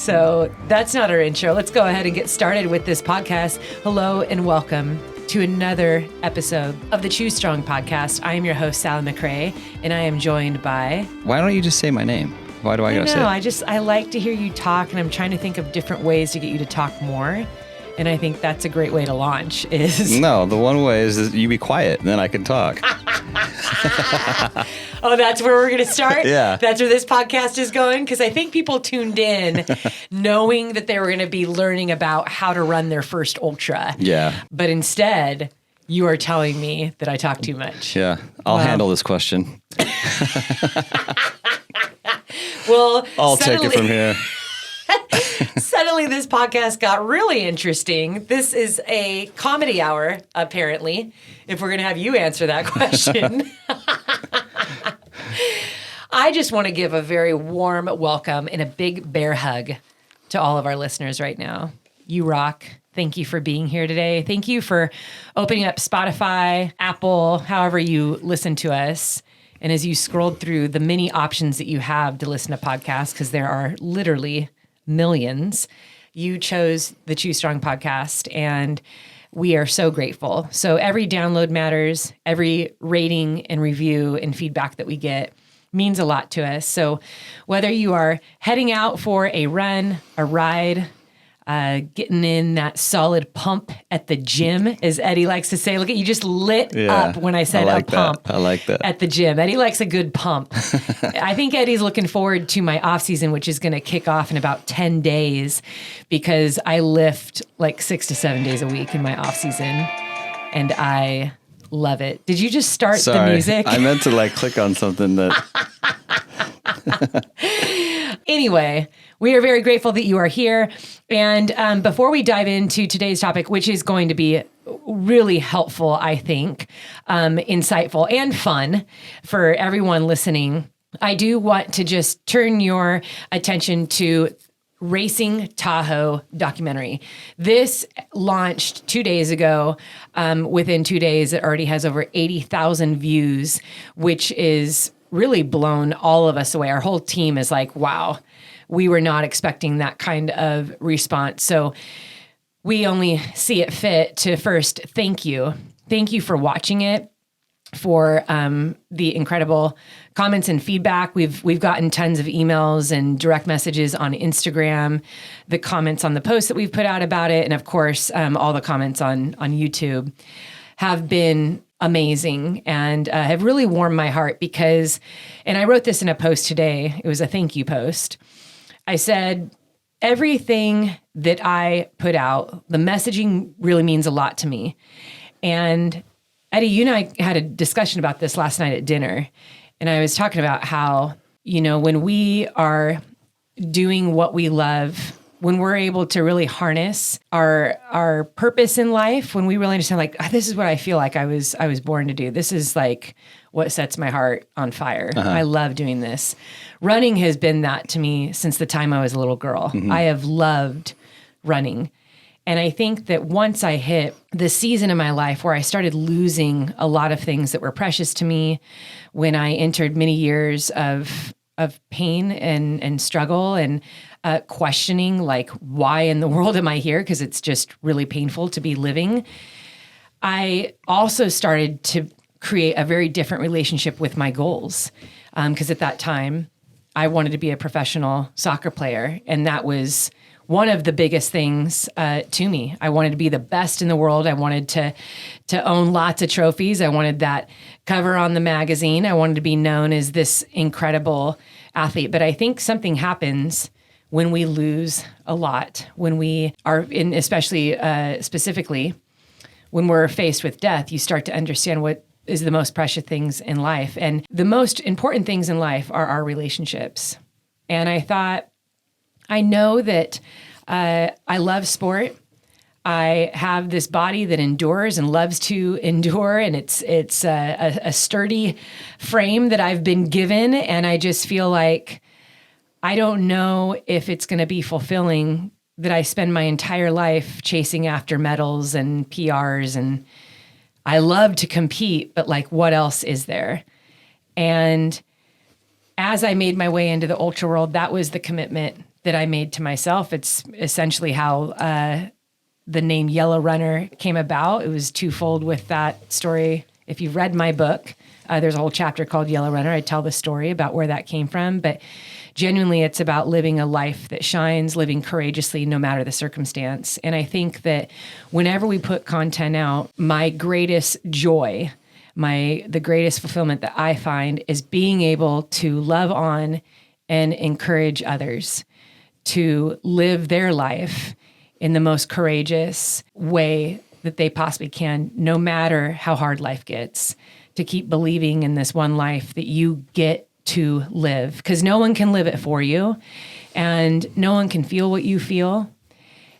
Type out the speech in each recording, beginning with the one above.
So that's not our intro. Let's go ahead and get started with this podcast. Hello and welcome to another episode of the Choose Strong podcast. I am your host, Sally McRae, and I am joined by... Why don't you just say my name? Why do I gotta say it? I like to hear you talk, and I'm trying to think of different ways to get you to talk more. And I think that's a great way to launch is... No, the one way is you be quiet, and then I can talk. Oh, that's where we're going to start? Yeah. That's where this podcast is going? Because I think people tuned in knowing that they were going to be learning about how to run their first ultra. Yeah. But instead, you are telling me that I talk too much. Yeah. I'll handle this question. Well, I'll take it from here. Suddenly, this podcast got really interesting. This is a comedy hour, apparently, if we're going to have you answer that question. I just want to give a very warm welcome and a big bear hug to all of our listeners right now. You rock. Thank you for being here today. Thank you for opening up Spotify, Apple, however you listen to us. And as you scrolled through the many options that you have to listen to podcasts, because there are literally millions, you chose the Choose Strong podcast, and we are so grateful. So every download matters. Every rating and review and feedback that we get means a lot to us. So whether you are heading out for a run, a ride, getting in that solid pump at the gym, as Eddie likes to say. Look at you, just lit up when I said a pump. I like that. At the gym. Eddie likes a good pump. I think Eddie's looking forward to my off season, which is going to kick off in about 10 days because I lift like 6 to 7 days a week in my off season, and I love it. Did you just start the music? I meant to click on something that... Anyway, we are very grateful that you are here. And before we dive into today's topic, which is going to be really helpful, I think, insightful and fun for everyone listening, I do want to just turn your attention to Racing Tahoe documentary. This launched 2 days ago. Within 2 days, it already has over 80,000 views, which is really blown all of us away. Our whole team is like, wow, we were not expecting that kind of response. So we only see it fit to first thank you. Thank you for watching it, for the incredible comments and feedback. We've gotten tons of emails and direct messages on Instagram, the comments on the posts that we've put out about it, and of course, all the comments on YouTube have been amazing and have really warmed my heart because, and I wrote this in a post today, it was a thank you post. I said, everything that I put out, the messaging really means a lot to me. And Eddie, you and I had a discussion about this last night at dinner. And I was talking about how, when we are doing what we love, when we're able to really harness our purpose in life, when we really understand, this is what I feel like I was born to do. This is what sets my heart on fire. Uh-huh. I love doing this. Running has been that to me since the time I was a little girl. Mm-hmm. I have loved running. And I think that once I hit the season in my life where I started losing a lot of things that were precious to me, when I entered many years of pain and struggle and questioning, why in the world am I here? Because it's just really painful to be living. I also started to create a very different relationship with my goals. Because at that time, I wanted to be a professional soccer player. And that was one of the biggest things to me. I wanted to be the best in the world. I wanted to own lots of trophies. I wanted that cover on the magazine. I wanted to be known as this incredible athlete. But I think something happens when we lose a lot, when we are in, especially specifically, when we're faced with death, you start to understand what is the most precious things in life. And the most important things in life are our relationships. And I thought, I know that I love sport. I have this body that endures and loves to endure, and it's a sturdy frame that I've been given, and I just feel like I don't know if it's going to be fulfilling that I spend my entire life chasing after medals and PRs, and I love to compete, but what else is there? And as I made my way into the ultra world, that was the commitment that I made to myself. It's essentially how the name Yellow Runner came about. It was twofold with that story. If you've read my book, there's a whole chapter called Yellow Runner. I tell the story about where that came from, but genuinely it's about living a life that shines, living courageously no matter the circumstance. And I think that whenever we put content out, my greatest joy, the greatest fulfillment that I find is being able to love on and encourage others to live their life in the most courageous way that they possibly can, no matter how hard life gets, to keep believing in this one life that you get to live, because no one can live it for you and no one can feel what you feel.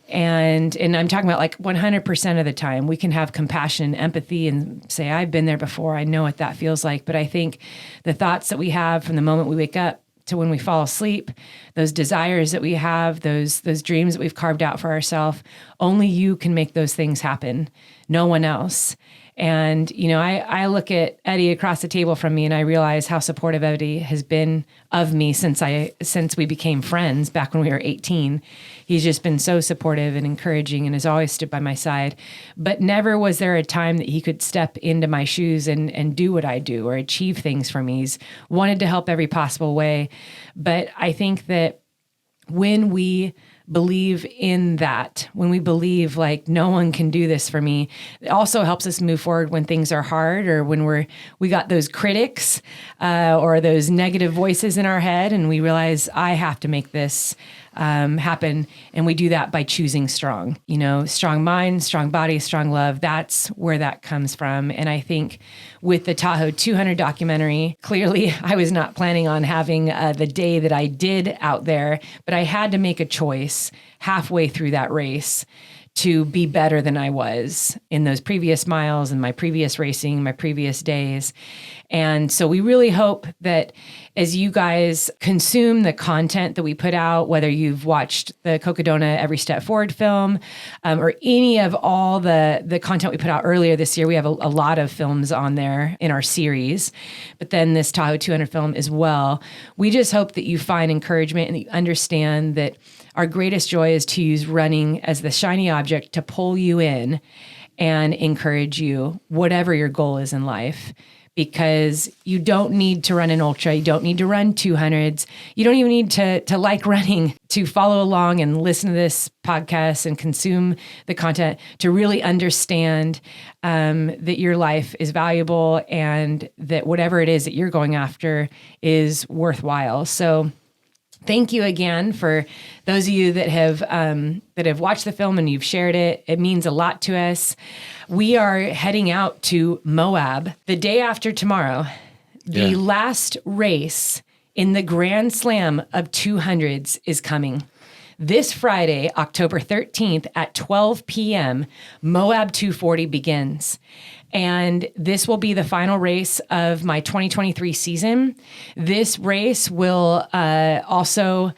And I'm talking about like 100% of the time we can have compassion, empathy, and say, I've been there before. I know what that feels like. But I think the thoughts that we have from the moment we wake up to when we fall asleep, those desires that we have, those dreams that we've carved out for ourselves, only you can make those things happen. No one else. And, I look at Eddie across the table from me and I realize how supportive Eddie has been of me since we became friends back when we were 18. He's just been so supportive and encouraging and has always stood by my side. But never was there a time that he could step into my shoes and do what I do or achieve things for me. He's wanted to help every possible way. But I think that when we believe in that, when we believe like no one can do this for me, it also helps us move forward when things are hard or when we got those critics or those negative voices in our head and we realize I have to make this happen. And we do that by choosing strong, strong mind, strong body, strong love. That's where that comes from. And I think with the Tahoe 200 documentary, clearly I was not planning on having the day that I did out there, but I had to make a choice halfway through that race to be better than I was in those previous miles and my previous racing, my previous days. And so we really hope that as you guys consume the content that we put out, whether you've watched the Cocodona Every Step Forward film or any of all the content we put out earlier this year, we have a lot of films on there in our series, but then this Tahoe 200 film as well. We just hope that you find encouragement and that you understand that our greatest joy is to use running as the shiny object to pull you in and encourage you, whatever your goal is in life. Because you don't need to run an ultra, you don't need to run 200s, you don't even need to like running to follow along and listen to this podcast and consume the content to really understand that your life is valuable and that whatever it is that you're going after is worthwhile. So thank you again for those of you that have watched the film and you've shared it. It means a lot to us. We are heading out to Moab the day after tomorrow. The last race in the Grand Slam of 200s is coming. This Friday, October 13th at 12 p.m., Moab 240 begins. And this will be the final race of my 2023 season. This race will also,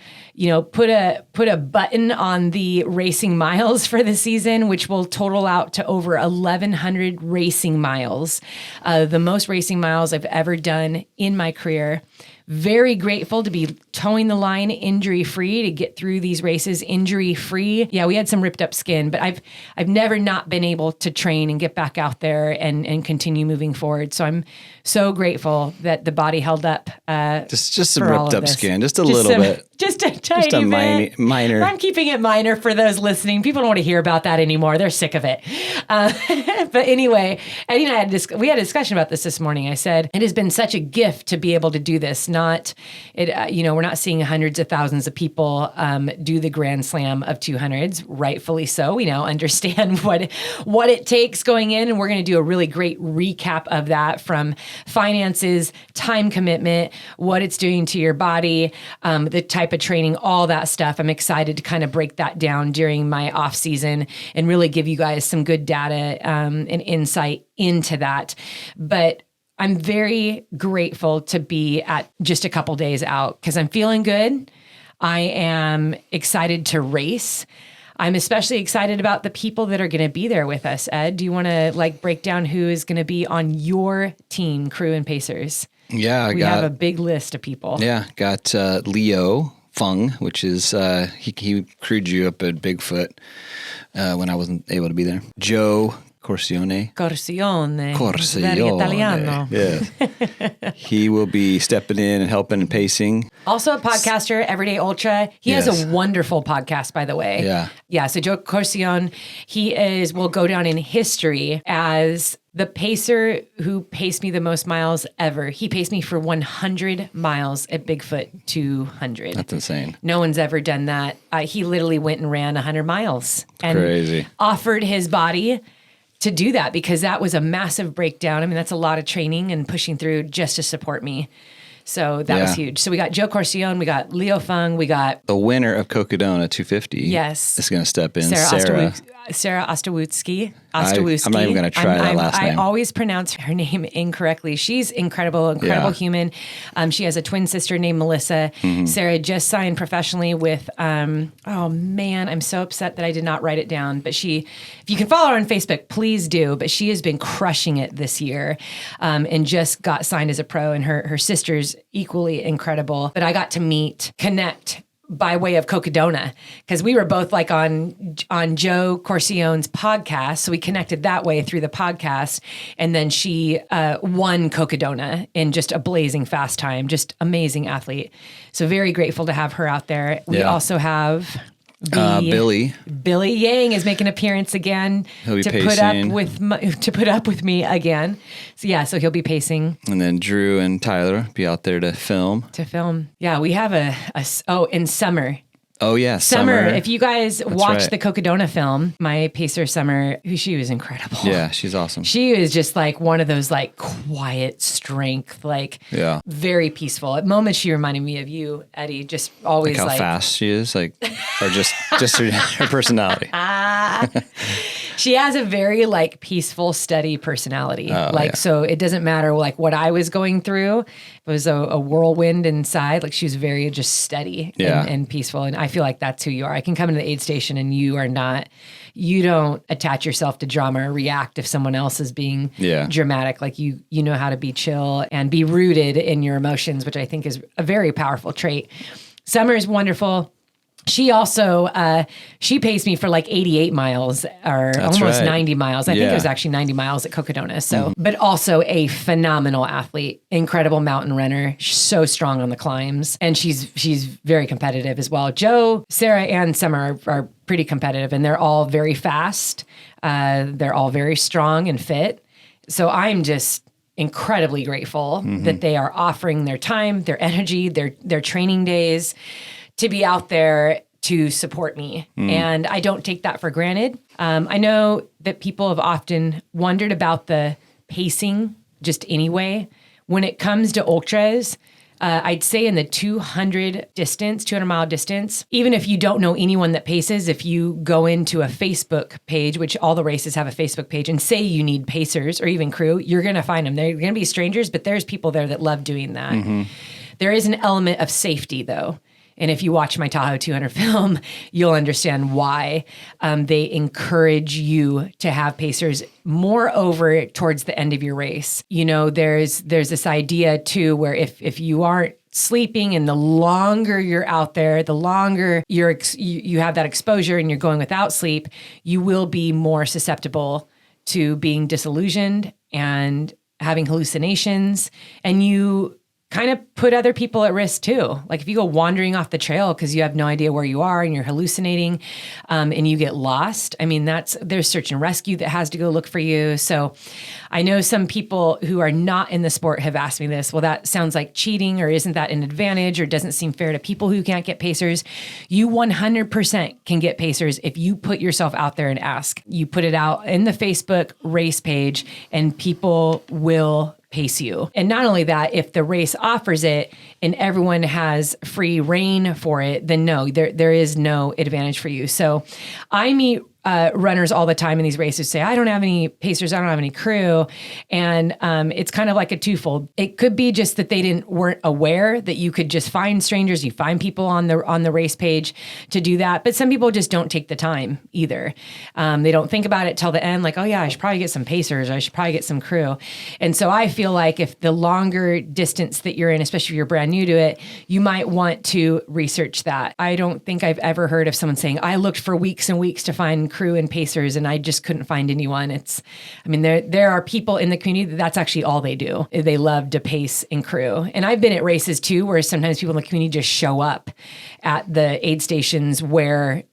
put a button on the racing miles for the season, which will total out to over 1,100 racing miles, the most racing miles I've ever done in my career. Very grateful to be towing the line injury-free, to get through these races injury-free. Yeah, we had some ripped up skin, but I've never not been able to train and get back out there and continue moving forward. So I'm so grateful that the body held up. Just some ripped up skin, just a little bit. Just a tiny bit. Minor. I'm keeping it minor for those listening. People don't want to hear about that anymore. They're sick of it. But anyway, Eddie and I we had a discussion about this morning. I said, it has been such a gift to be able to do this. We're not seeing hundreds of thousands of people do the Grand Slam of 200s, rightfully so. We now understand what it takes going in, and we're going to do a really great recap of that, from finances, time commitment, what it's doing to your body, the type of training, all that stuff. I'm excited to kind of break that down during my off season and really give you guys some good data and insight into that. But I'm very grateful to be at just a couple days out because I'm feeling good. I am excited to race. I'm especially excited about the people that are going to be there with us. Ed, do you want to break down who is going to be on your team, crew, and Pacers? Yeah, we have a big list of people. Yeah, got Leo Fung, which is, he crewed you up at Bigfoot when I wasn't able to be there. Joe Corsione. Very Italiano. Yes. He will be stepping in and helping and pacing. Also a podcaster, Everyday Ultra. He has a wonderful podcast, by the way. Yeah. Yeah, so Joe Corsione, will go down in history as the pacer who paced me the most miles ever. He paced me for 100 miles at Bigfoot 200. That's insane. No one's ever done that. He literally went and ran 100 miles. And crazy. Offered his body to do that because that was a massive breakdown. I mean, that's a lot of training and pushing through just to support me. So that was huge. So we got Joe Corsione, we got Leo Fung, we got the winner of Cocodona 250. Yes. Is going to step in. Sarah Ostawutsky. I'm not even going to try that last name. I always pronounce her name incorrectly. She's incredible human. She has a twin sister named Melissa. Mm-hmm. Sarah just signed professionally with, oh man, I'm so upset that I did not write it down. But if you can follow her on Facebook, please do. But she has been crushing it this year and just got signed as a pro. And her sister's equally incredible. But I got to connect by way of Cocodona, because we were both like on Joe Corsione's podcast. So we connected that way through the podcast. And then she won Cocodona in just a blazing fast time, just amazing athlete. So very grateful to have her out there. We also have Billy Yang is making an appearance again to put up with me again. So he'll be pacing. And then Drew and Tyler be out there to film. Yeah, we have in Summer. Oh yeah, Summer. If you guys watch the Cocodona film, my pacer Summer, she was incredible. Yeah, she's awesome. She was just like one of those like quiet strength, very peaceful. At moments, she reminded me of you, Eddie. Just always like how fast she is, or just her personality. She has a very peaceful, steady personality. So it doesn't matter what I was going through. It was a whirlwind inside. She was very just steady and peaceful. And I feel like that's who you are. I can come into the aid station and you don't attach yourself to drama or react if someone else is being dramatic. You know how to be chill and be rooted in your emotions, which I think is a very powerful trait. Summer is wonderful. She also, she paced me for 88 miles or That's almost right. 90 miles. I think it was actually 90 miles at Cocodona. So, but also a phenomenal athlete, incredible mountain runner, so strong on the climbs. And she's very competitive as well. Joe, Sarah, and Summer are pretty competitive, and they're all very fast. They're all very strong and fit. So I'm just incredibly grateful that they are offering their time, their energy, their training days to be out there to support me. And I don't take that for granted. I know that people have often wondered about the pacing just anyway. When it comes to ultras, I'd say in the 200 mile distance, even if you don't know anyone that paces, if you go into a Facebook page, which all the races have a Facebook page, and say you need pacers or even crew, you're going to find them. They're going to be strangers, but there's people there that love doing that. There is an element of safety though. And if you watch my Tahoe 200 film, you'll understand why they encourage you to have pacers more over towards the end of your race. There's this idea too, where if you aren't sleeping and the longer you're out there, the longer you have that exposure and you're going without sleep, you will be more susceptible to being disillusioned and having hallucinations. And you kind of put other people at risk too. If you go wandering off the trail because you have no idea where you are and you're hallucinating and you get lost, there's search and rescue that has to go look for you. So I know some people who are not in the sport have asked me this, well, that sounds like cheating, or isn't that an advantage, or doesn't seem fair to people who can't get pacers. You 100% can get pacers if you put yourself out there and ask. You put it out in the Facebook race page and people will pace you. And not only that, if the race offers it and everyone has free reign for it, then no, there is no advantage for you. So I meet runners all the time in these races say, I don't have any pacers, I don't have any crew. And it's kind of like a twofold. It could be just that they weren't aware that you could just find strangers, you find people on the race page to do that. But some people just don't take the time either. They don't think about it till the end, like, oh yeah, I should probably get some pacers, I should probably get some crew. And so I feel like if the longer distance that you're in, especially if you're brand new to it, you might want to research that. I don't think I've ever heard of someone saying, I looked for weeks and weeks to find crew and pacers and I just couldn't find anyone. There are people in the community that's actually all they do. They love to pace and crew. And I've been at races too, where sometimes people in the community just show up at the aid stations where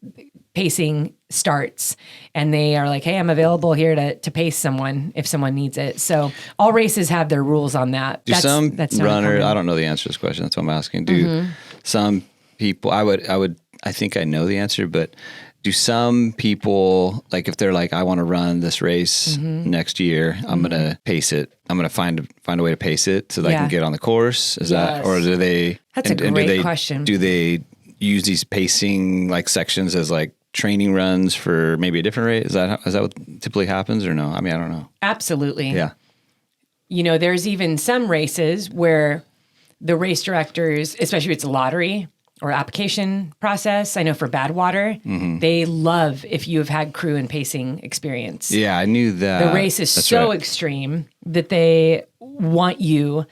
pacing starts and they are like, hey, I'm available here to pace someone if someone needs it. So all races have their rules on that. That's runners, I don't know the answer to this question. That's what I'm asking. Do some people, I think I know the answer, but do some people, like if they're like, I want to run this race next year, I'm going to pace it. I'm going to find a way to pace it so that I can get on the course. Is that, or do they? That's a great question. Do they use these pacing like sections as like training runs for maybe a different race? Is that what typically happens or no? I mean, I don't know. Absolutely. Yeah. There's even some races where the race directors, especially if it's a lottery or application process, I know for Badwater, they love if you have had crew and pacing experience. Yeah, I knew that. The race is so extreme that they want you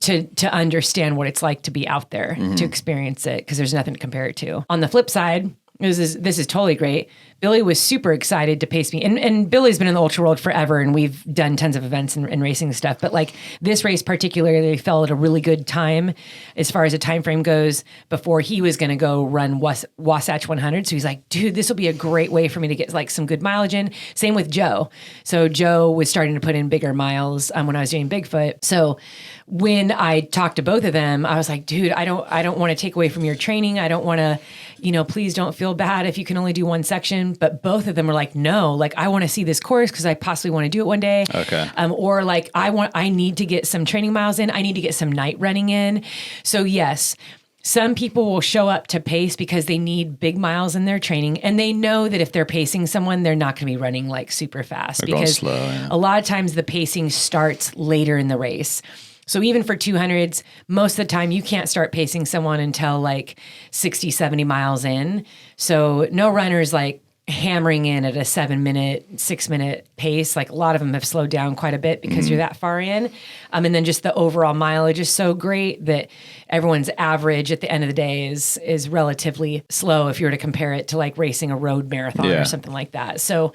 to understand what it's like to be out there, to experience it, because there's nothing to compare it to. On the flip side, this is totally great. Billy was super excited to pace me. And Billy's been in the ultra world forever, and we've done tons of events and racing stuff. But like this race particularly fell at a really good time as far as a time frame goes before he was going to go run Wasatch 100. So he's like, dude, this will be a great way for me to get like some good mileage in. Same with Joe. So Joe was starting to put in bigger miles when I was doing Bigfoot. So when I talked to both of them, I was like, dude, I don't want to take away from your training. I don't want to, please don't feel bad if you can only do one section. But both of them were like, no, like I want to see this course because I possibly want to do it one day. Okay. Or like I need to get some training miles in. I need to get some night running in. So yes, some people will show up to pace because they need big miles in their training, and they know that if they're pacing someone, they're not going to be running like super fast because slow, yeah. A lot of times the pacing starts later in the race. So even for 200s, most of the time you can't start pacing someone until like 60, 70 miles in. So no runners like hammering in at a 7-minute, 6-minute pace. Like a lot of them have slowed down quite a bit because you're that far in. And then just the overall mileage is so great that everyone's average at the end of the day is relatively slow if you were to compare it to like racing a road marathon or something like that. So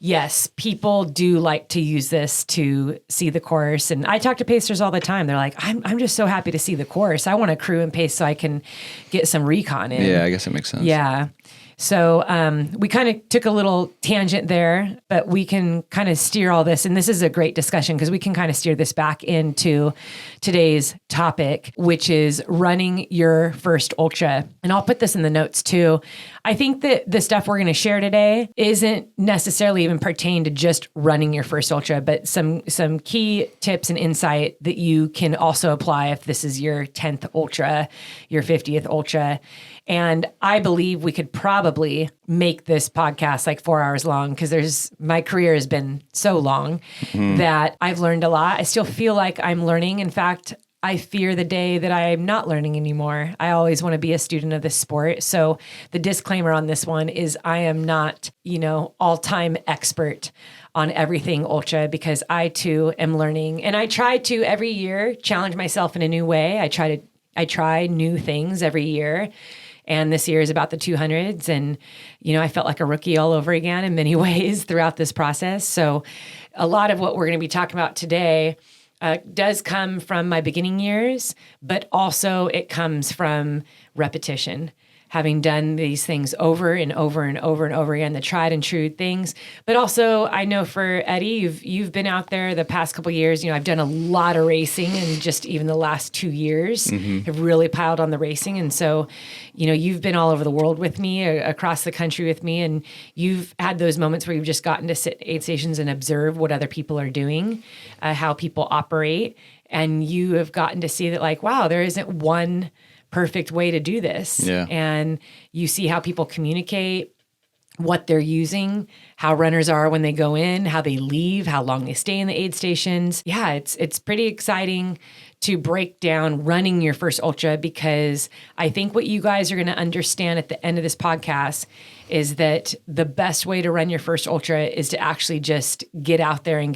yes, people do like to use this to see the course. And I talk to pacers all the time. They're like, I'm just so happy to see the course. I want to crew and pace so I can get some recon in. Yeah, I guess that makes sense. Yeah. So we kind of took a little tangent there, but we can kind of steer all this. And this is a great discussion because we can kind of steer this back into today's topic, which is running your first ultra. And I'll put this in the notes too. I think that the stuff we're going to share today isn't necessarily even pertain to just running your first ultra, but some key tips and insight that you can also apply if this is your 10th ultra, your 50th ultra. And I believe we could probably make this podcast like 4 hours long because my career has been so long that I've learned a lot. I still feel like I'm learning. In fact, I fear the day that I'm not learning anymore. I always want to be a student of this sport. So the disclaimer on this one is I am not, all-time expert on everything ultra because I too am learning. And I try to every year challenge myself in a new way. I try new things every year. And this year is about the 200s. And, I felt like a rookie all over again in many ways throughout this process. So a lot of what we're going to be talking about today does come from my beginning years, but also it comes from repetition. Having done these things over and over and over and over again, the tried and true things. But also, I know for Eddie, you've been out there the past couple of years. I've done a lot of racing, and just even the last 2 years have really piled on the racing. And so, you've been all over the world with me, across the country with me, and you've had those moments where you've just gotten to sit at aid stations and observe what other people are doing, how people operate, and you have gotten to see that, like, wow, there isn't one perfect way to do this. Yeah. And you see how people communicate. what they're using, how runners are when they go in, how they leave, how long they stay in the aid stations. Yeah, it's pretty exciting to break down running your first ultra, because I think what you guys are going to understand at the end of this podcast is that the best way to run your first ultra is to actually just get out there and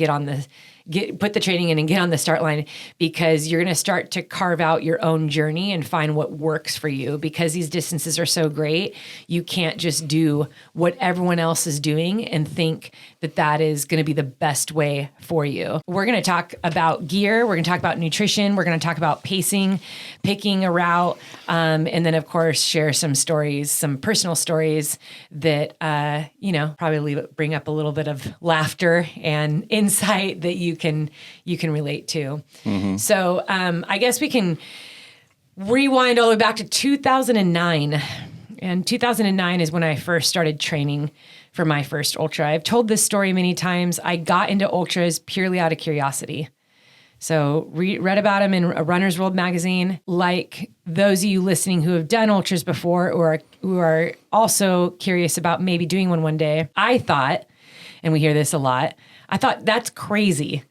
put the training in and get on the start line, because you're going to start to carve out your own journey and find what works for you, because these distances are so great. You can't just do what everyone else is doing and think that that is going to be the best way for you. We're going to talk about gear. We're going to talk about nutrition. We're going to talk about pacing, picking a route, and then of course share some stories, some personal stories that, probably bring up a little bit of laughter and insight that you can relate to. Mm-hmm. So I guess we can rewind all the way back to 2009. And 2009 is when I first started training for my first ultra. I've told this story many times. I got into ultras purely out of curiosity. So read about them in a Runner's World magazine. Like those of you listening who have done ultras before, or who are also curious about maybe doing one day, I thought, and we hear this a lot, I thought that's crazy.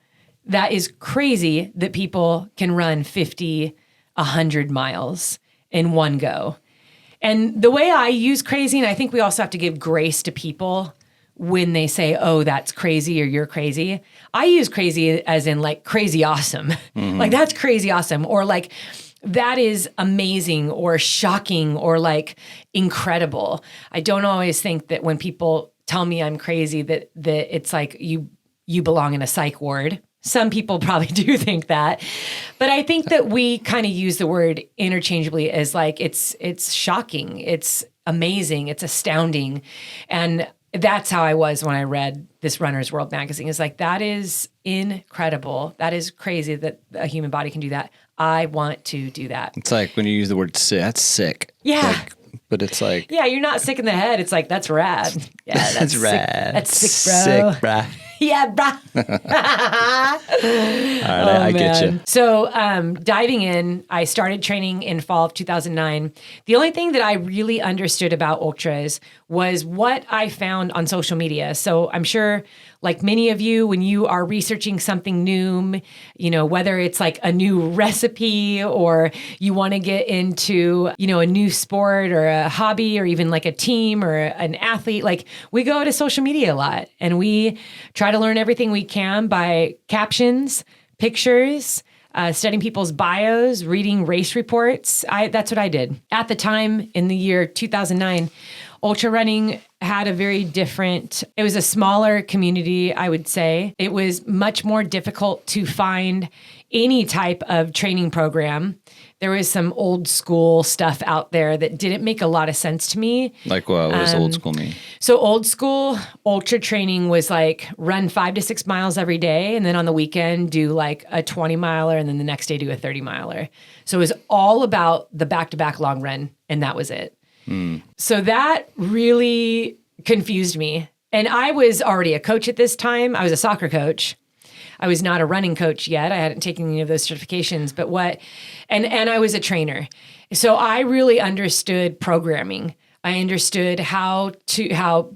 That is crazy that people can run 50, 100 miles in one go. And the way I use crazy, and I think we also have to give grace to people when they say, oh, that's crazy or you're crazy. I use crazy as in like crazy awesome. Mm-hmm. Like that's crazy awesome. Or like that is amazing or shocking or like incredible. I don't always think that when people tell me I'm crazy that it's like you belong in a psych ward. Some people probably do think that, but I think that we kind of use the word interchangeably as like it's shocking, it's amazing, it's astounding. And that's how I was when I read this Runner's World magazine. It's like, that is incredible. That is crazy that a human body can do that. I want to do that. It's like when you use the word sick, that's sick. Yeah. But it's like... Yeah, you're not sick in the head. It's like, that's rad. Yeah, that's rad. That's sick, bro. Sick, brah. Yeah, brah. All right, I get you. So diving in, I started training in fall of 2009. The only thing that I really understood about ultras was what I found on social media. So I'm sure, like many of you, when you are researching something new, whether it's like a new recipe or you want to get into, a new sport or a hobby or even like a team or an athlete, like we go to social media a lot and we try to learn everything we can by captions, pictures, studying people's bios, reading race reports. That's what I did. At the time in the year 2009, ultra running had a very different, it was a smaller community, I would say. It was much more difficult to find any type of training program. There was some old school stuff out there that didn't make a lot of sense to me. Like what? What does old school mean? So old school ultra training was like run 5 to 6 miles every day. And then on the weekend, do like a 20 miler. And then the next day do a 30 miler. So it was all about the back-to-back long run. And that was it. So that really confused me. And I was already a coach at this time. I was a soccer coach. I was not a running coach yet. I hadn't taken any of those certifications, and I was a trainer. So I really understood programming. I understood how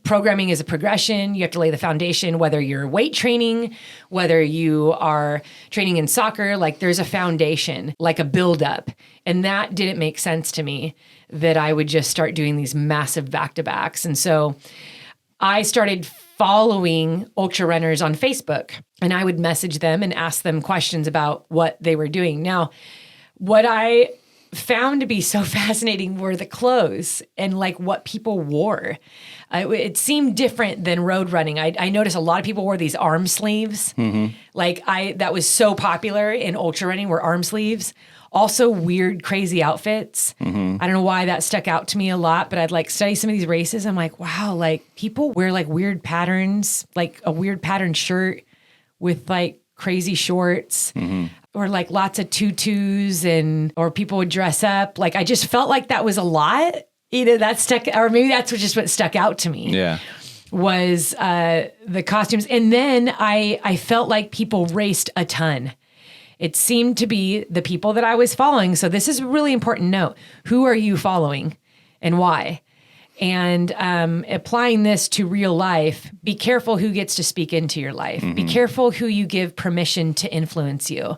programming is a progression. You have to lay the foundation, whether you're weight training, whether you are training in soccer, like there's a foundation, like a buildup. And that didn't make sense to me, that I would just start doing these massive back-to-backs. And so I started following ultra runners on Facebook, and I would message them and ask them questions about what they were doing. Now, what I found to be so fascinating were the clothes and like what people wore. It seemed different than road running. I noticed a lot of people wore these arm sleeves. Mm-hmm. That was so popular in ultra running, were arm sleeves. Also weird, crazy outfits. Mm-hmm. I don't know why that stuck out to me a lot, but I'd like study some of these races. I'm like, wow, like people wear like weird patterns, like a weird patterned shirt with like crazy shorts. Mm-hmm. Or like lots of tutus, or people would dress up. Like I just felt like that was a lot. Either that stuck, or maybe that's just what stuck out to me. Yeah, was the costumes, and then I felt like people raced a ton. It seemed to be the people that I was following. So this is a really important note: who are you following, and why? And applying this to real life, be careful who gets to speak into your life. Be careful who you give permission to influence you.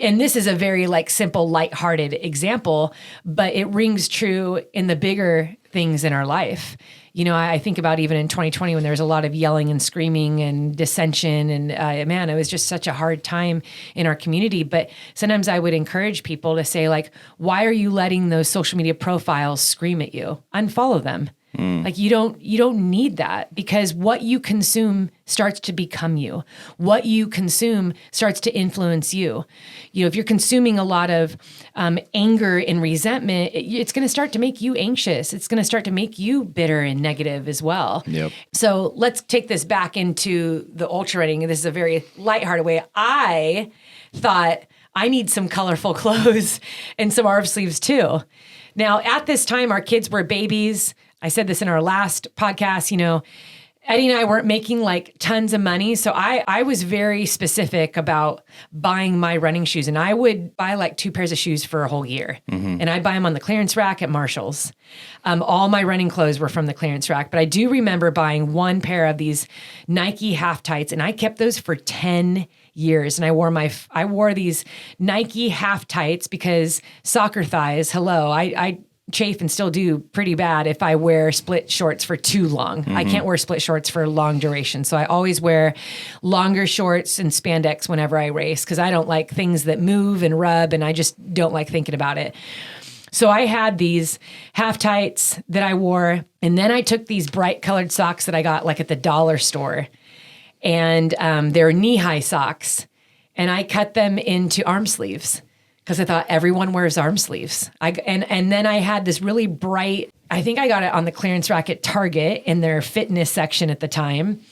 And this is a very like simple, lighthearted example, but it rings true in the bigger things in our life. You know, I think about even in 2020 when there was a lot of yelling and screaming and dissension and man, it was just such a hard time in our community. But sometimes I would encourage people to say like, why are you letting those social media profiles scream at you? Unfollow them. Like you don't need that, because what you consume starts to become you. What you consume starts to influence you. You know, if you're consuming a lot of anger and resentment, it's going to start to make you anxious. It's going to start to make you bitter and negative as well. Yep. So let's take this back into the ultra running. This is a very lighthearted way. I thought I need some colorful clothes and some arm sleeves too. Now, at this time, our kids were babies. I said this in our last podcast, you know, Eddie and I weren't making like tons of money. So I was very specific about buying my running shoes, and I would buy like 2 pairs of shoes for a whole year. And I'd buy them on the clearance rack at Marshall's. All my running clothes were from the clearance rack, but I do remember buying 1 pair of these Nike half tights, and I kept those for 10 years. And I wore these Nike half tights because soccer thighs, hello, I chafe and still do pretty bad if I wear split shorts for too long. I can't wear split shorts for long duration. So I always wear longer shorts and spandex whenever I race, because I don't like things that move and rub, and I just don't like thinking about it. So I had these half tights that I wore, and then I took these bright colored socks that I got like at the dollar store, and they're knee-high socks, and I cut them into arm sleeves, because I thought everyone wears arm sleeves. And then I had this really bright, I think I got it on the clearance rack at Target in their fitness section at the time.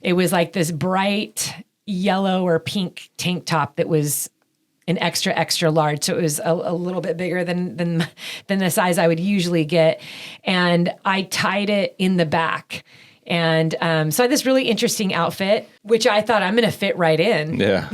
It was like this bright yellow or pink tank top that was an extra, extra large. So it was a little bit bigger than the size I would usually get. And I tied it in the back. And so I had this really interesting outfit, which I thought I'm going to fit right in. Yeah.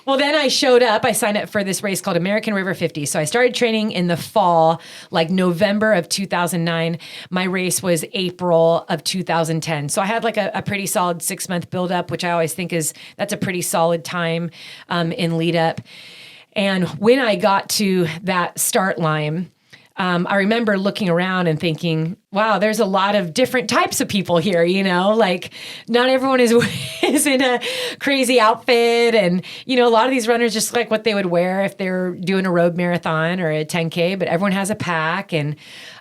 Well, then I showed up. I signed up for this race called American River 50. So I started training in the fall, like November of 2009. My race was April of 2010. So I had like a pretty solid 6-month buildup, which I always think that's a pretty solid time in lead up. And when I got to that start line, I remember looking around and thinking, wow, there's a lot of different types of people here, you know, like not everyone is in a crazy outfit. And, you know, a lot of these runners just like what they would wear if they're doing a road marathon or a 10K, but everyone has a pack. And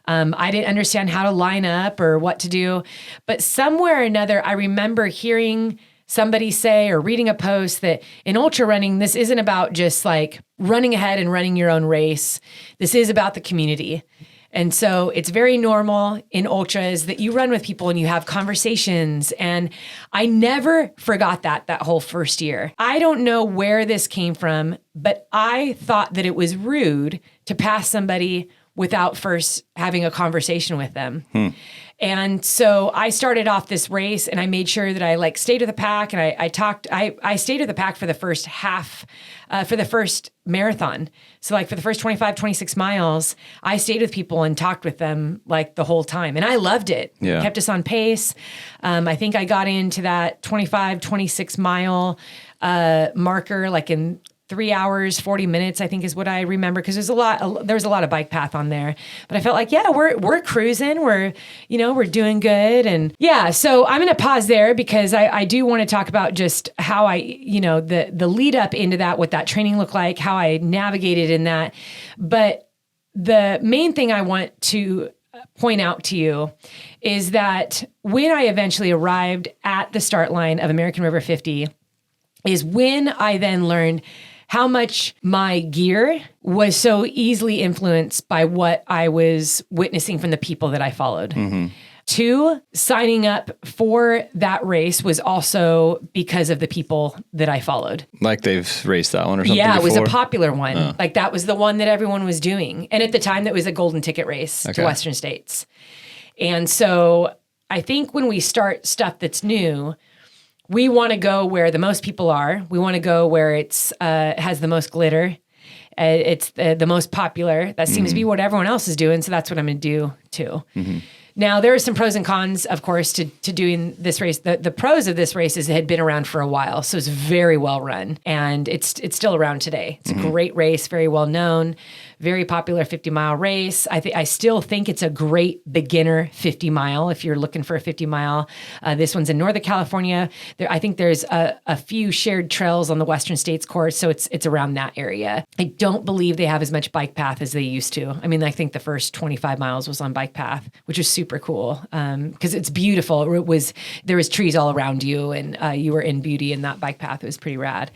I didn't understand how to line up or what to do. But somewhere or another, I remember hearing somebody say or reading a post that in ultra running, this isn't about just like running ahead and running your own race. This is about the community. And so it's very normal in ultras that you run with people and you have conversations. And I never forgot that whole first year. I don't know where this came from, but I thought that it was rude to pass somebody without first having a conversation with them. And so I started off this race and I made sure that I like stayed with the pack, and I stayed with the pack for the first half, for the first marathon. So like for the first 25, 26 miles, I stayed with people and talked with them like the whole time. And I loved it. Yeah. Kept us on pace. I think I got into that 25, 26 mile marker like in 3 hours, 40 minutes, I think is what I remember. Cause there's a lot of bike path on there, but I felt like, yeah, we're cruising. We're doing good. And yeah, so I'm going to pause there because I do want to talk about just how the lead up into that, what that training looked like, how I navigated in that. But the main thing I want to point out to you is that when I eventually arrived at the start line of American River 50 is when I then learned how much my gear was so easily influenced by what I was witnessing from the people that I followed. Mm-hmm. 2, signing up for that race was also because of the people that I followed. Like they've raced that one or something Yeah, before? It was a popular one. Like that was the one that everyone was doing. And at the time, that was a golden ticket race to Western States. And so I think when we start stuff that's new, we want to go where the most people are. We want to go where it's has the most glitter. It's the most popular. That seems to be what everyone else is doing. So that's what I'm going to do too. Now, there are some pros and cons, of course, to doing this race. The pros of this race is it had been around for a while, so it's very well run, and it's still around today. It's a great race, very well known, very popular 50-mile race. I still think it's a great beginner 50-mile if you're looking for a 50-mile. This one's in Northern California. I think there's a few shared trails on the Western States course, so it's around that area. I don't believe they have as much bike path as they used to. I mean, I think the first 25 miles was on bike path, which is super cool because it's beautiful. There was trees all around you, and you were in beauty in that bike path. It was pretty rad.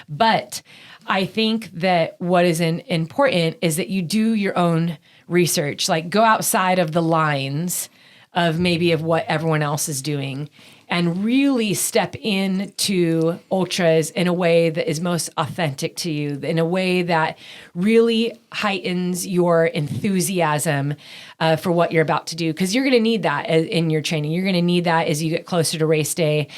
But I think that what is important is that you do your own research, like go outside of the lines of maybe of what everyone else is doing and really step into ultras in a way that is most authentic to you, in a way that really heightens your enthusiasm for what you're about to do. Because you're going to need that in your training. You're going to need that as you get closer to race day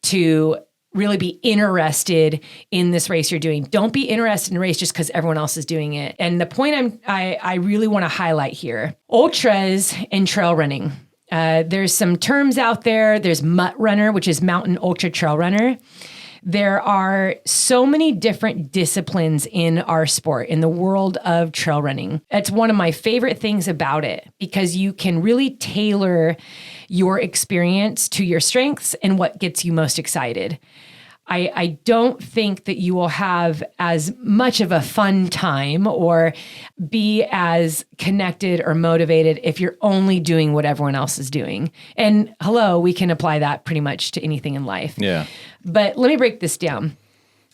to really be interested in this race you're doing. Don't be interested in a race just because everyone else is doing it. And the point I really want to highlight here, ultras and trail running. There's some terms out there. There's mutt runner, which is mountain ultra trail runner. There are so many different disciplines in our sport, in the world of trail running. It's one of my favorite things about it because you can really tailor your experience to your strengths and what gets you most excited. I don't think that you will have as much of a fun time or be as connected or motivated if you're only doing what everyone else is doing. And hello, we can apply that pretty much to anything in life. Yeah. But let me break this down.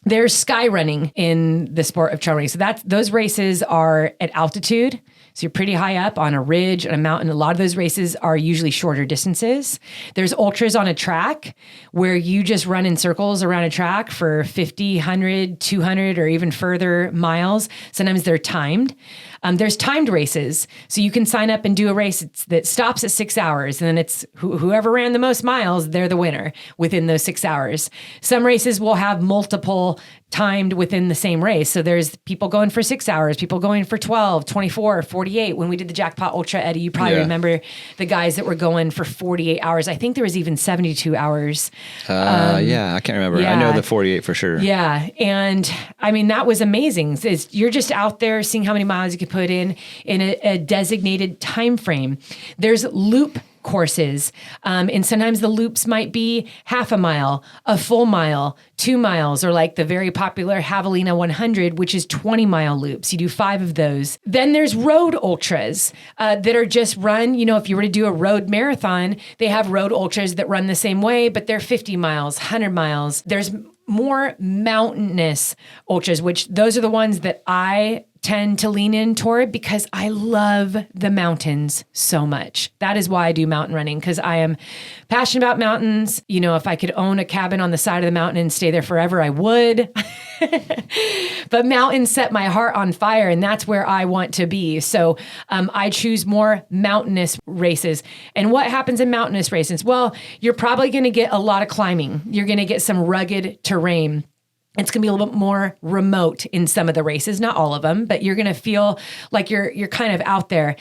There's sky running in the sport of trail running. So those races are at altitude. So you're pretty high up on a ridge, on a mountain. A lot of those races are usually shorter distances. There's ultras on a track where you just run in circles around a track for 50, 100, 200, or even further miles. Sometimes they're timed. There's timed races. So you can sign up and do a race that stops at 6 hours. And then it's whoever ran the most miles, they're the winner within those 6 hours. Some races will have multiple timed within the same race. So there's people going for 6 hours, people going for 12, 24, 48. When we did the Jackpot Ultra, Eddie, you probably remember the guys that were going for 48 hours. I think there was even 72 hours. Yeah, I can't remember. Yeah. I know the 48 for sure. Yeah. And I mean, that was amazing. You're just out there seeing how many miles you can put in a designated time frame. There's loop courses. And sometimes the loops might be half a mile, a full mile, 2 miles, or like the very popular Javelina 100, which is 20-mile loops. You do 5 of those. Then there's road ultras that are just run, if you were to do a road marathon, they have road ultras that run the same way, but they're 50 miles, 100 miles. There's more mountainous ultras, which those are the ones that I tend to lean in toward because I love the mountains so much. That is why I do mountain running, because I am passionate about mountains. If I could own a cabin on the side of the mountain and stay there forever, I would. But mountains set my heart on fire, and that's where I want to be. So I choose more mountainous races. And what happens in mountainous races? Well, you're probably going to get a lot of climbing. You're going to get some rugged terrain. It's going to be a little bit more remote in some of the races, not all of them, but you're going to feel like you're kind of out there.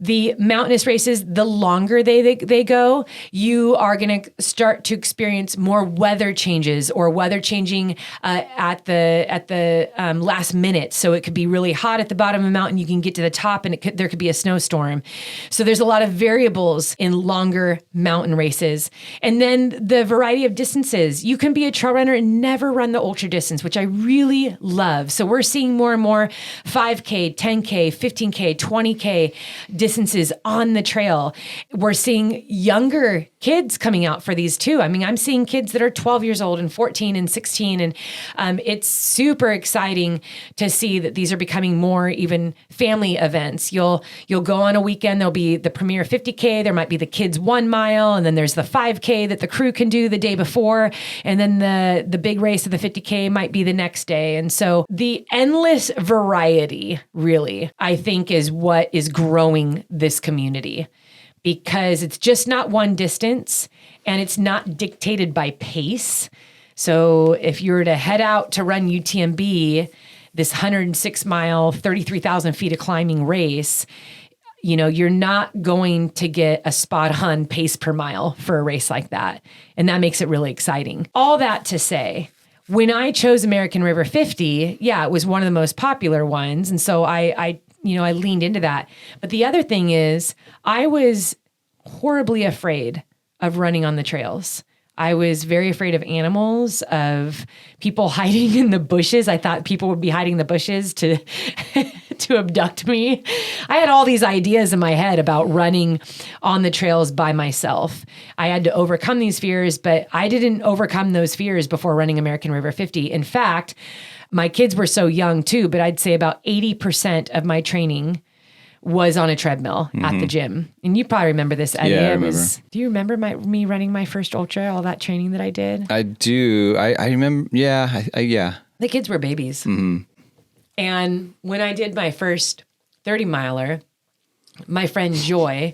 The mountainous races, the longer they go, you are going to start to experience more weather changes or weather changing at the last minute. So it could be really hot at the bottom of the mountain. You can get to the top, and there could be a snowstorm. So there's a lot of variables in longer mountain races. And then the variety of distances. You can be a trail runner and never run the ultra distance, which I really love. So we're seeing more and more 5K, 10K, 15K, 20K distances on the trail. We're seeing younger kids coming out for these too. I mean, I'm seeing kids that are 12 years old and 14 and 16. And it's super exciting to see that these are becoming more even family events. You'll go on a weekend, there'll be the premier 50K, there might be the kids 1 mile, and then there's the 5K that the crew can do the day before. And then the big race of the 50K might be the next day. And so the endless variety, really, I think is what is growing this community, because it's just not one distance and it's not dictated by pace. So if you were to head out to run UTMB, this 106 mile, 33,000 feet of climbing race, you're not going to get a spot on pace per mile for a race like that. And that makes it really exciting. All that to say, when I chose American River 50, it was one of the most popular ones. And so I leaned into that. But the other thing is I was horribly afraid of running on the trails. I was very afraid of animals, of people hiding in the bushes. I thought people would be hiding in the bushes to to abduct me. I had all these ideas in my head about running on the trails by myself. I had to overcome these fears, but I didn't overcome those fears before running American River 50. In fact, my kids were so young too, but I'd say about 80% of my training was on a treadmill at the gym. And you probably remember this, Eddie. Yeah, I remember. Do you remember me running my first ultra, all that training that I did? I do. I remember. Yeah. Yeah. The kids were babies. Mm-hmm. And when I did my first 30 miler, my friend Joy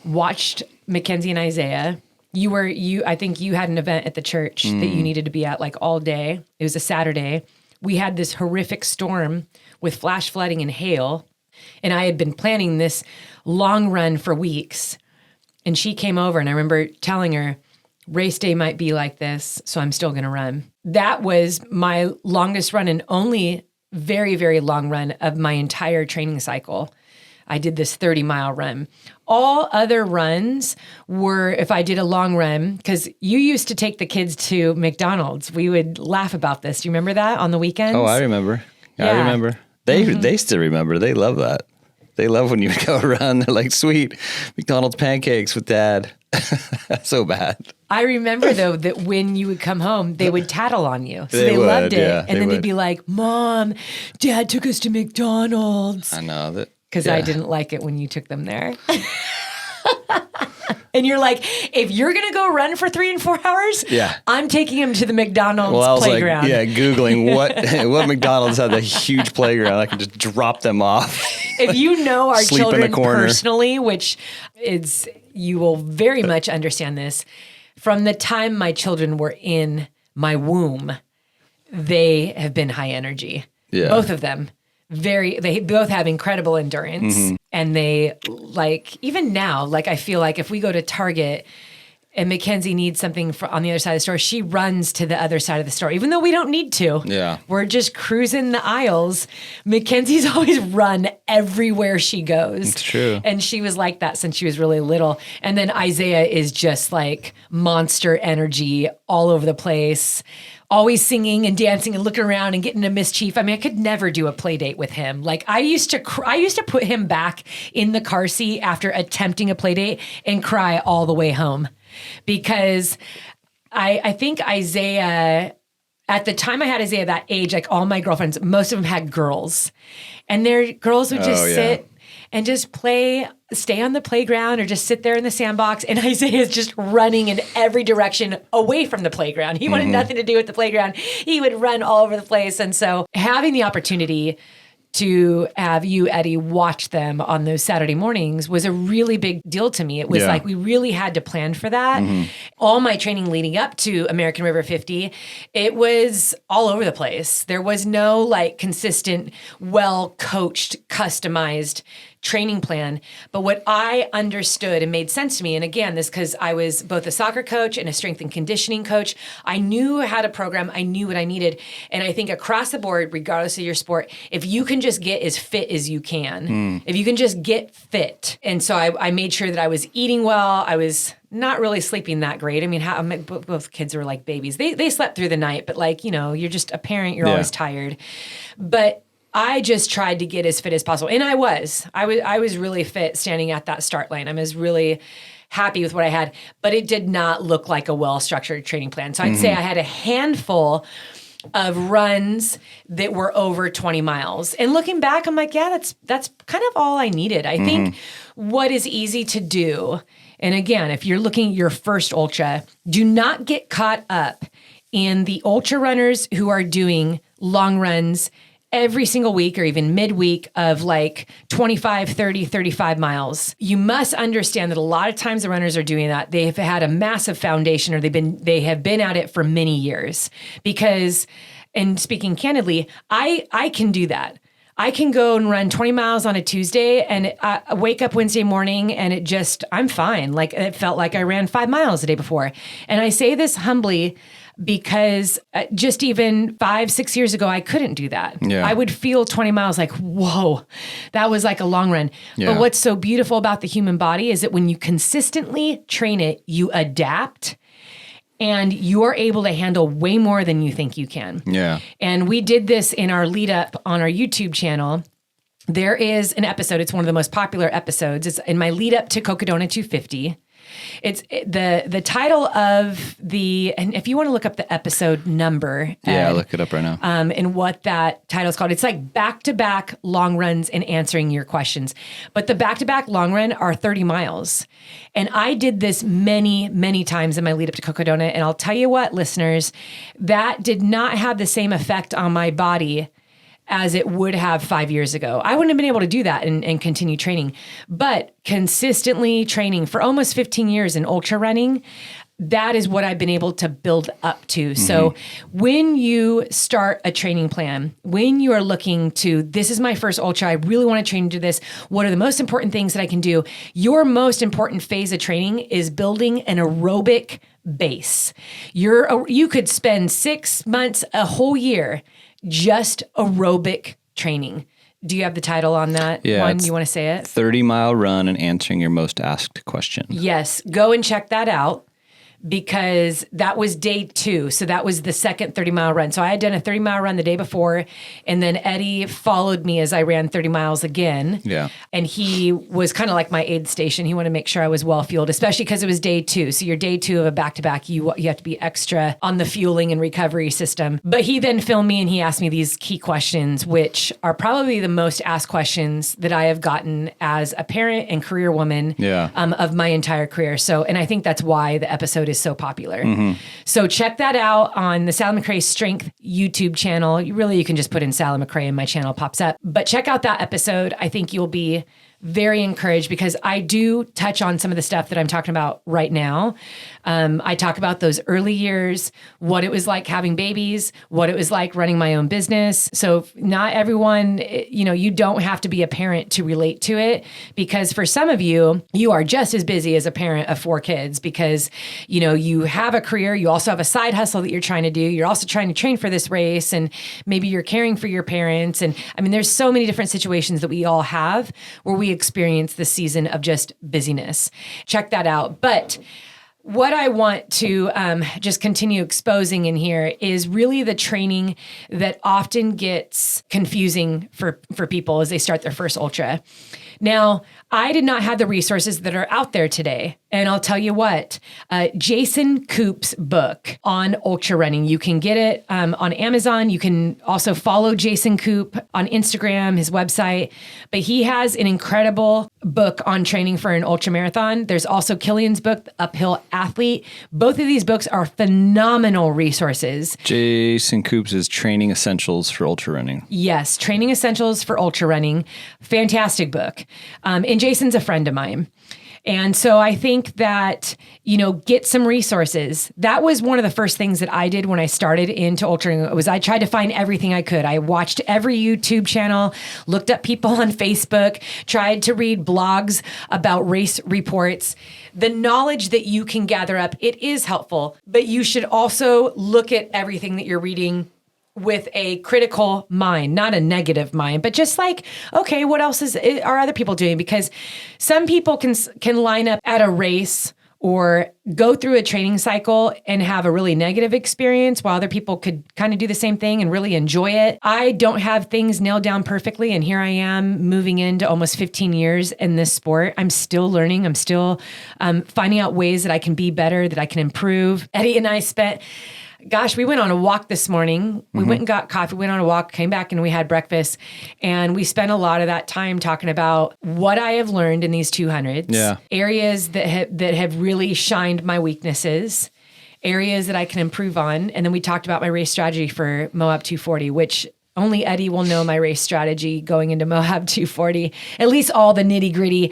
watched Mackenzie and Isaiah. I think you had an event at the church that you needed to be at like all day. It was a Saturday. We had this horrific storm with flash flooding and hail. And I had been planning this long run for weeks. And she came over and I remember telling her, race day might be like this, so I'm still going to run. That was my longest run and only very, very long run of my entire training cycle. I did this 30-mile run. All other runs were if I did a long run, because you used to take the kids to McDonald's. We would laugh about this. Do you remember that on the weekends? Oh, I remember. Yeah. I remember. They still remember. They love that. They love when you go run. They're like, sweet, McDonald's pancakes with Dad. So bad. I remember, though, that when you would come home, they would tattle on you. So they would, loved it. yeah, and then they'd be like, Mom, Dad took us to McDonald's. I know that. Because I didn't like it when you took them there. And you're like, if you're going to go run for 3 and 4 hours, I'm taking him to the McDonald's playground. Like, Googling what McDonald's had a huge playground. I can just drop them off. If you know our children personally, which is, you will very much understand this, from the time my children were in my womb, they have been high energy. Yeah. Both of them. They both have incredible endurance, and they even now, I feel like if we go to Target and Mackenzie needs something on the other side of the store, she runs to the other side of the store, even though we don't need to. Yeah. We're just cruising the aisles. Mackenzie's always run everywhere she goes. It's true. And she was like that since she was really little. And then Isaiah is just like monster energy all over the place. Always singing and dancing and looking around and getting into mischief. I mean, I could never do a play date with him. I used to put him back in the car seat after attempting a play date and cry all the way home. Because I think Isaiah, at the time I had Isaiah that age, all my girlfriends, most of them had girls. And their girls would just sit and just stay on the playground or just sit there in the sandbox. And Isaiah's just running in every direction away from the playground. He wanted nothing to do with the playground. He would run all over the place. And so having the opportunity to have you, Eddie, watch them on those Saturday mornings was a really big deal to me. It was like we really had to plan for that. All my training leading up to American River 50, it was all over the place. There was no consistent, well-coached, customized training plan. But what I understood and made sense to me, and again, this because I was both a soccer coach and a strength and conditioning coach, I knew how to program, I knew what I needed. And I think across the board, regardless of your sport, if you can just get as fit as you can, if you can just get fit. And so I made sure that I was eating well. I was not really sleeping that great. I mean, both kids were like babies. They slept through the night, but you're just a parent, you're always tired. But I just tried to get as fit as possible. And I was really fit standing at that start line. I was really happy with what I had, but it did not look like a well-structured training plan. So I'd say I had a handful of runs that were over 20 miles. And looking back, I'm like, that's kind of all I needed. I think what is easy to do, and again, if you're looking at your first ultra, do not get caught up in the ultra runners who are doing long runs every single week or even midweek of 25, 30, 35 miles. You must understand that a lot of times the runners are doing that. They've had a massive foundation or they have been at it for many years because and speaking candidly, I can do that. I can go and run 20 miles on a Tuesday and I wake up Wednesday morning and I'm fine. Like it felt like I ran 5 miles the day before. And I say this humbly because just even 5-6 years ago, I couldn't do that. Yeah. I would feel 20 miles like, whoa, that was like a long run. Yeah. But what's so beautiful about the human body is that when you consistently train it, you adapt. And you're able to handle way more than you think you can. Yeah. And we did this in our lead up on our YouTube channel. There is an episode. It's one of the most popular episodes. It's in my lead up to Cocodona 250. It's the title of and if you want to look up the episode number. Yeah, look it up right now. And what that title is called. It's like back-to-back long runs and answering your questions. But the back-to-back long run are 30 miles. And I did this many, many times in my lead up to Cocodona. And I'll tell you what, listeners, that did not have the same effect on my body as it would have 5 years ago. I wouldn't have been able to do that and continue training. But consistently training for almost 15 years in ultra running, that is what I've been able to build up to. Mm-hmm. So when you start a training plan, when you are looking to, this is my first ultra, I really want to train to this, what are the most important things that I can do? Your most important phase of training is building an aerobic base. You could spend 6 months, a whole year, just aerobic training. Do you have the title on that one? You want to say it? 30-mile run and answering your most asked questions. Yes. Go and check that out because that was day 2. So that was the second 30-mile run. So I had done a 30-mile run the day before, and then Eddie followed me as I ran 30 miles again. Yeah. And he was kind of like my aid station. He wanted to make sure I was well fueled, especially because it was day 2. So your day 2 of a back-to-back, you have to be extra on the fueling and recovery system. But he then filmed me and he asked me these key questions, which are probably the most asked questions that I have gotten as a parent and career woman of my entire career. So, and I think that's why the episode is so popular. Mm-hmm. So check that out on the Sally McRae Strength YouTube channel. You can just put in Sally McRae and my channel pops up. But check out that episode. I think you'll be very encouraged because I do touch on some of the stuff that I'm talking about right now. I talk about those early years, what it was like having babies, what it was like running my own business. So not everyone, you don't have to be a parent to relate to it because for some of you, you are just as busy as a parent of 4 kids because, you have a career, you also have a side hustle that you're trying to do. You're also trying to train for this race and maybe you're caring for your parents. And I mean, there's so many different situations that we all have where we experience this season of just busyness. Check that out. But what I want to just continue exposing in here is really the training that often gets confusing for people as they start their first ultra. Now, I did not have the resources that are out there today. And I'll tell you what, Jason Koop's book on ultra running, you can get it on Amazon. You can also follow Jason Koop on Instagram, his website. But he has an incredible book on training for an ultra marathon. There's also Killian's book, The Uphill Athlete. Both of these books are phenomenal resources. Jason Koop's is Training Essentials for Ultra Running. Yes, Training Essentials for Ultra Running. Fantastic book. And Jason's a friend of mine. And so I think that, get some resources. That was one of the first things that I did when I started into ultra was I tried to find everything I could. I watched every YouTube channel, looked up people on Facebook, tried to read blogs about race reports. The knowledge that you can gather up, it is helpful, but you should also look at everything that you're reading with a critical mind, not a negative mind, but just like, okay, what else are other people doing? Because some people can line up at a race or go through a training cycle and have a really negative experience while other people could kind of do the same thing and really enjoy it. I don't have things nailed down perfectly. And here I am moving into almost 15 years in this sport. I'm still learning. I'm still finding out ways that I can be better, that I can improve. Eddie and I we went on a walk this morning. We went and got coffee, went on a walk, came back and we had breakfast. And we spent a lot of that time talking about what I have learned in these 200s, areas that have really shined my weaknesses, areas that I can improve on. And then we talked about my race strategy for Moab 240, which Only Eddie will know my race strategy going into Moab 240, at least all the nitty gritty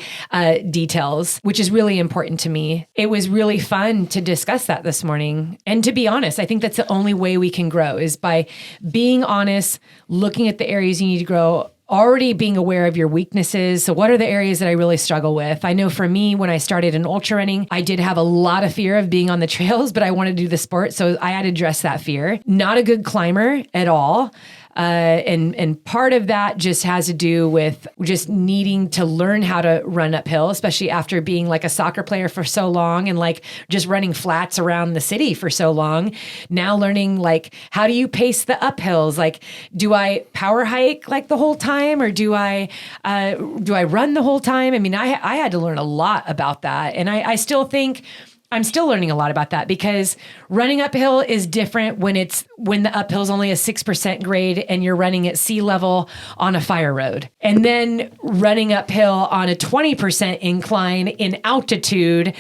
details, which is really important to me. It was really fun to discuss that this morning. And to be honest, I think that's the only way we can grow is by being honest, looking at the areas you need to grow, already being aware of your weaknesses. So what are the areas that I really struggle with? I know for me, when I started in ultra running, I did have a lot of fear of being on the trails, but I wanted to do the sport. So I had to address that fear. Not a good climber at all. And part of that just has to do with just needing to learn how to run uphill, especially after being like a soccer player for so long and like just running flats around the city for so long. Now learning like, how do you pace the uphills? Like, do I power hike like the whole time or do I run the whole time? I mean, I had to learn a lot about that. And I still think I'm still learning a lot about that because running uphill is different when the uphill is only a 6% grade and you're running at sea level on a fire road. And then running uphill on a 20% incline in altitude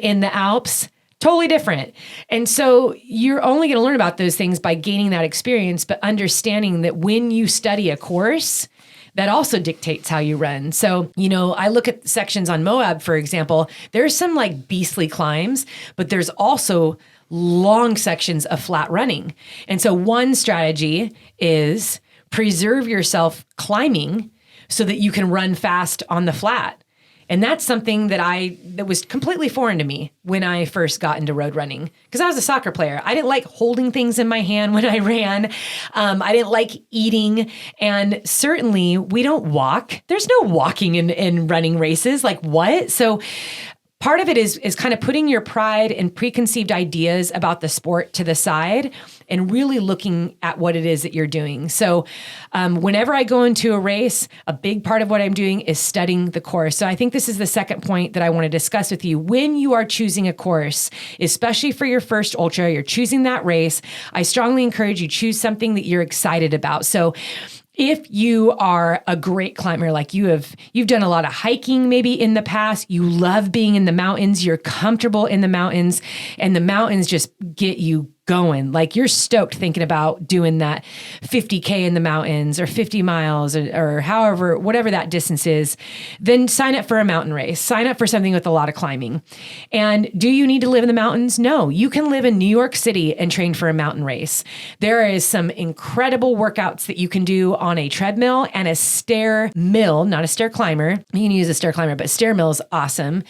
in the Alps, totally different. And so you're only going to learn about those things by gaining that experience, but understanding that when you study a course, that also dictates how you run. So, I look at sections on Moab, for example, there's some like beastly climbs, but there's also long sections of flat running. And so one strategy is preserve yourself climbing so that you can run fast on the flat. And that's something that was completely foreign to me when I first got into road running because I was a soccer player. I didn't like holding things in my hand when I ran. I didn't like eating. And certainly we don't walk. There's no walking in running races. Like what? So part of it is kind of putting your pride and preconceived ideas about the sport to the side and really looking at what it is that you're doing. So whenever I go into a race, a big part of what I'm doing is studying the course. So I think this is the second point that I want to discuss with you. When you are choosing a course, especially for your first ultra, you're choosing that race, I strongly encourage you choose something that you're excited about. So if you are a great climber, like you've done a lot of hiking maybe in the past, you love being in the mountains, you're comfortable in the mountains, and the mountains just get you going. Like you're stoked thinking about doing that 50K in the mountains or 50 miles or however, whatever that distance is, then sign up for a mountain race. Sign up for something with a lot of climbing. And do you need to live in the mountains? No, you can live in New York City and train for a mountain race. There is some incredible workouts that you can do on a treadmill and a stair mill, not a stair climber. You can use a stair climber, but stair mill is awesome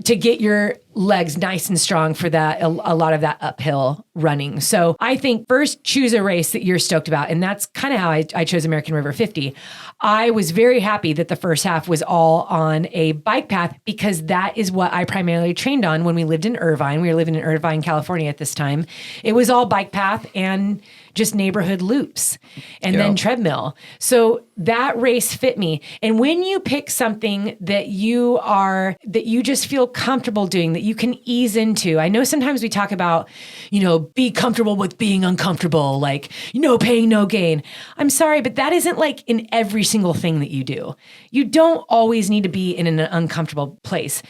to get your legs nice and strong for that, a lot of that uphill running. So I think first choose a race that you're stoked about. And that's kind of how I chose American River 50. I was very happy that the first half was all on a bike path because that is what I primarily trained on when we lived in Irvine. We were living in Irvine, California at this time. It was all bike path and just neighborhood loops and then treadmill. So that race fit me. And when you pick something that you just feel comfortable doing, that you can ease into, I know sometimes we talk about, be comfortable with being uncomfortable, like no pain, no gain. I'm sorry, but that isn't like in every single thing that you do. You don't always need to be in an uncomfortable place.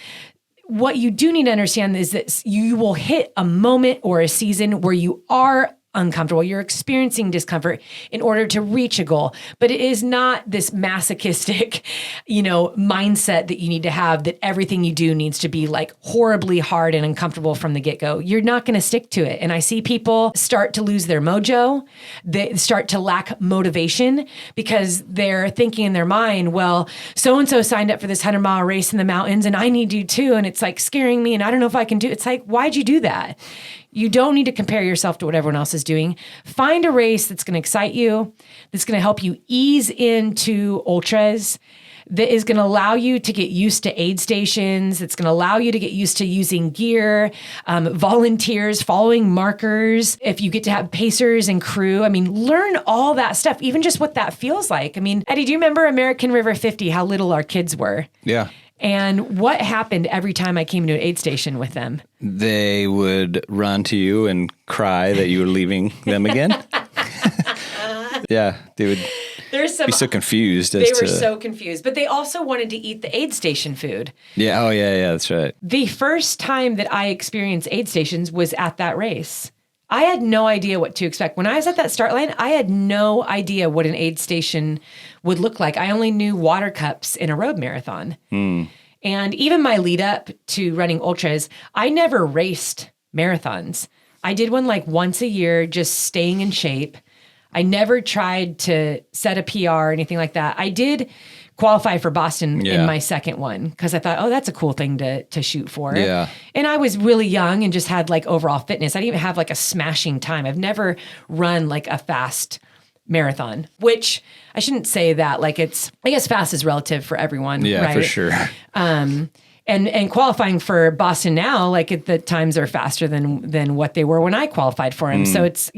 What you do need to understand is that you will hit a moment or a season where you are uncomfortable. You're experiencing discomfort in order to reach a goal, but it is not this masochistic, mindset that you need to have that everything you do needs to be like horribly hard and uncomfortable from the get-go. You're not going to stick to it. And I see people start to lose their mojo. They start to lack motivation because they're thinking in their mind, well, so-and-so signed up for this 100-mile race in the mountains and I need to too. And it's like scaring me and I don't know if I can do it. It's like, why'd you do that? You don't need to compare yourself to what everyone else is doing. Find a race that's going to excite you, that's going to help you ease into ultras, that is going to allow you to get used to aid stations. It's going to allow you to get used to using gear, volunteers, following markers. If you get to have pacers and crew, learn all that stuff, even just what that feels like. Eddie, do you remember American River 50, how little our kids were? Yeah. And what happened every time I came to an aid station with them? They would run to you and cry that you were leaving them again. Yeah, they would be so confused. They were so confused, but they also wanted to eat the aid station food. Yeah, oh yeah, that's right. The first time that I experienced aid stations was at that race. I had no idea what to expect. When I was at that start line, I had no idea what an aid station would look like. I only knew water cups in a road marathon. And even my lead up to running ultras, I never raced marathons. I did one like once a year, just staying in shape. I never tried to set a PR or anything like that. I did qualify for Boston in my second one because I thought, oh, that's a cool thing to shoot for. Yeah. And I was really young and just had like overall fitness. I didn't even have like a smashing time. I've never run like a fast marathon, which I shouldn't say that. Like I guess fast is relative for everyone. Yeah, right? for sure. And qualifying for Boston now, like the times are faster than what they were when I qualified for him. So it's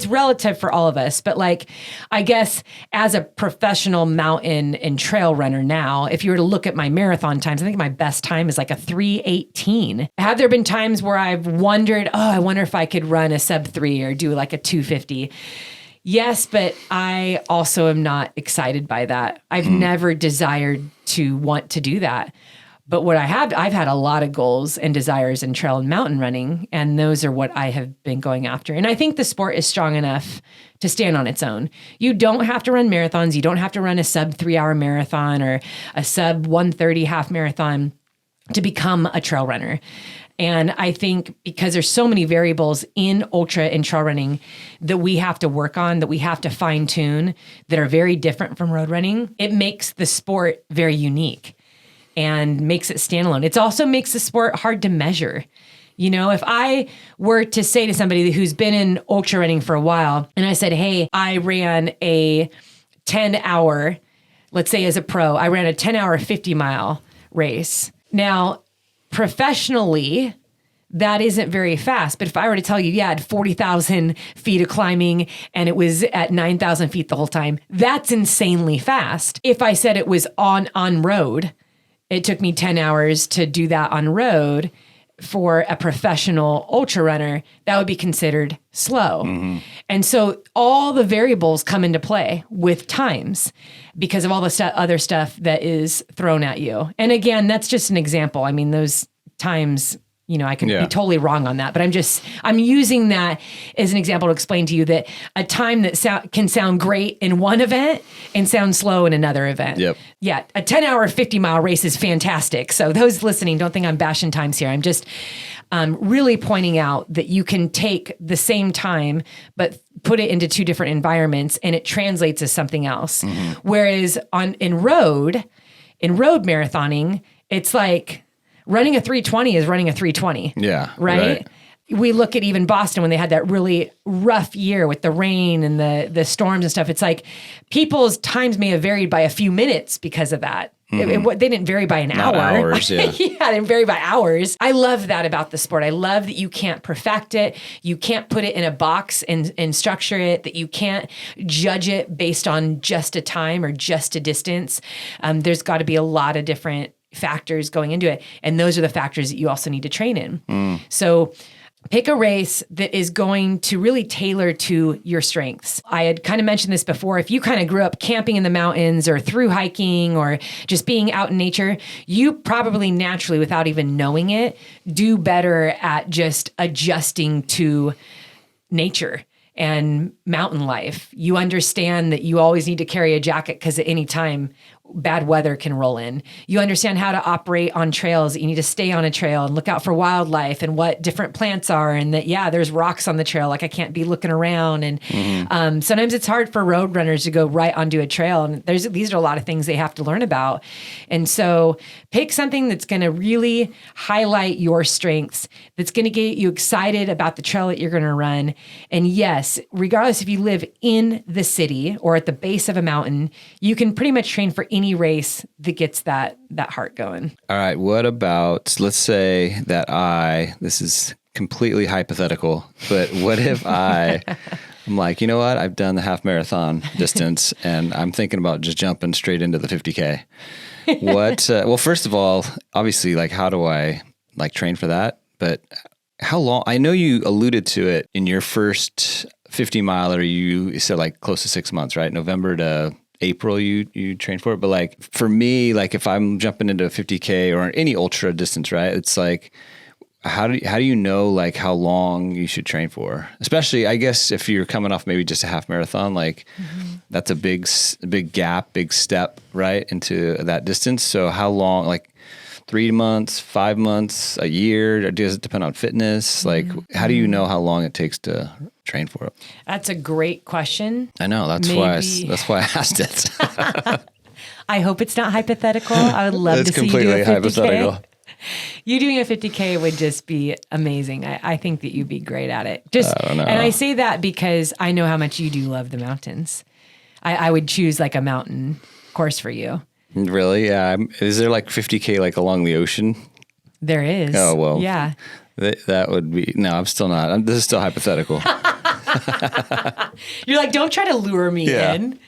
relative for all of us. But like, I guess as a professional mountain and trail runner now, if you were to look at my marathon times, I think my best time is like a 3:18. Have there been times where I've wondered, I wonder if I could run a sub 3 or do like a 2:50? Yes, but I also am not excited by that. I've never desired to want to do that. But I've had a lot of goals and desires in trail and mountain running, and those are what I have been going after. And I think the sport is strong enough to stand on its own. You don't have to run marathons. You don't have to run a sub 3-hour marathon or a sub 1:30 half marathon to become a trail runner. And I think because there's so many variables in ultra and trail running that we have to work on, that we have to fine tune, that are very different from road running, it makes the sport very unique and makes it standalone. It also makes the sport hard to measure. You know, if I were to say to somebody who's been in ultra running for a while, and I said, hey, I ran a 10-hour, let's say as a pro, I ran a 10-hour 50-mile race. Now, professionally, that isn't very fast. But if I were to tell you, I had 40,000 feet of climbing and it was at 9,000 feet the whole time, that's insanely fast. If I said it was on road, it took me 10 hours to do that on road for a professional ultra runner, that would be considered slow. And so all the variables come into play with times because of all the other stuff that is thrown at you. And again, that's just an example. I mean, those times, you know, I could be totally wrong on that, but I'm using that as an example to explain to you that a time that can sound great in one event and sound slow in another event. Yep. Yeah. A 10-hour 50-mile race is fantastic. So those listening, don't think I'm bashing times here. I'm just really pointing out that you can take the same time, but put it into two different environments and it translates as something else. Whereas in road marathoning, it's like, running a 3:20 is running a 3:20. Yeah. Right? We look at even Boston when they had that really rough year with the rain and the storms and stuff. It's like people's times may have varied by a few minutes because of that. They didn't vary by an hour. Hours, yeah. They didn't vary by hours. I love that about the sport. I love that you can't perfect it. You can't put it in a box and structure it, that you can't judge it based on just a time or just a distance. There's got to be a lot of different factors going into it. And those are the factors that you also need to train in. So pick a race that is going to really tailor to your strengths. I had kind of mentioned this before. If you kind of grew up camping in the mountains or through hiking or just being out in nature, you probably naturally, without even knowing it, do better at just adjusting to nature and mountain life. You understand that you always need to carry a jacket because at any time bad weather can roll in. You understand how to operate on trails. You need to stay on a trail and look out for wildlife and what different plants are. And that, there's rocks on the trail. Like I can't be looking around. And sometimes it's hard for road runners to go right onto a trail. And these are a lot of things they have to learn about. And so pick something that's going to really highlight your strengths, that's going to get you excited about the trail that you're going to run. And yes, regardless if you live in the city or at the base of a mountain, you can pretty much train for any race that gets that heart going. All right. What about, let's say that this is completely hypothetical, but what if I'm like, you know what? I've done the half marathon distance and I'm thinking about just jumping straight into the 50K. Well, first of all, obviously, like, how do I train for that? But how long? I know you alluded to it in your first 50 miler. You said like close to 6 months, right? November to April you trained for it. But like for me, like if I'm jumping into a 50K or any ultra distance, right? It's like, how do you know like how long you should train for? Especially, I guess, if you're coming off maybe just a half marathon, like that's a big gap, big step, right, into that distance. So how long, like 3 months, 5 months, a year? Or does it depend on fitness? Like, how do you know how long it takes to train for it? That's a great question. I know. That's why I asked it. I hope it's not hypothetical. I would love to see you do a 50K. Hypothetical. You doing a 50K would just be amazing. I think that you'd be great at it. I don't know. And I say that because I know how much you do love the mountains. I would choose like a mountain course for you. Really? Yeah. Is there like 50K like along the ocean? There is. Oh, well. Yeah. That would be, no, I'm still not. This is still hypothetical. You're like, don't try to lure me in.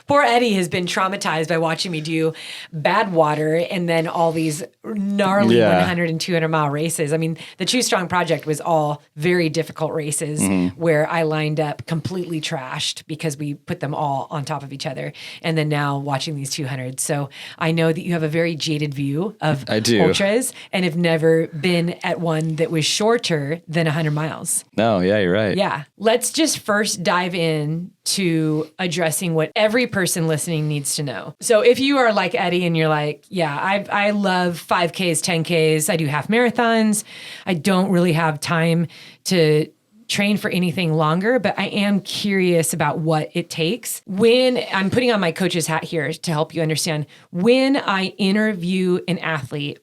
Poor Eddie has been traumatized by watching me do bad water and then all these gnarly 100 and 200 mile races. I mean, the True Strong Project was all very difficult races where I lined up completely trashed because we put them all on top of each other. And then now watching these 200s. So I know that you have a very jaded view of ultras and have never been at one that was shorter than 100 miles. No, yeah, you're right. Yeah. Let's just first dive in to addressing what every person listening needs to know. So if you are like Eddie and you're like, yeah, I love 5Ks, 10Ks, I do half marathons, I don't really have time to train for anything longer, but I am curious about what it takes. When I'm putting on my coach's hat here to help you understand, when I interview an athlete,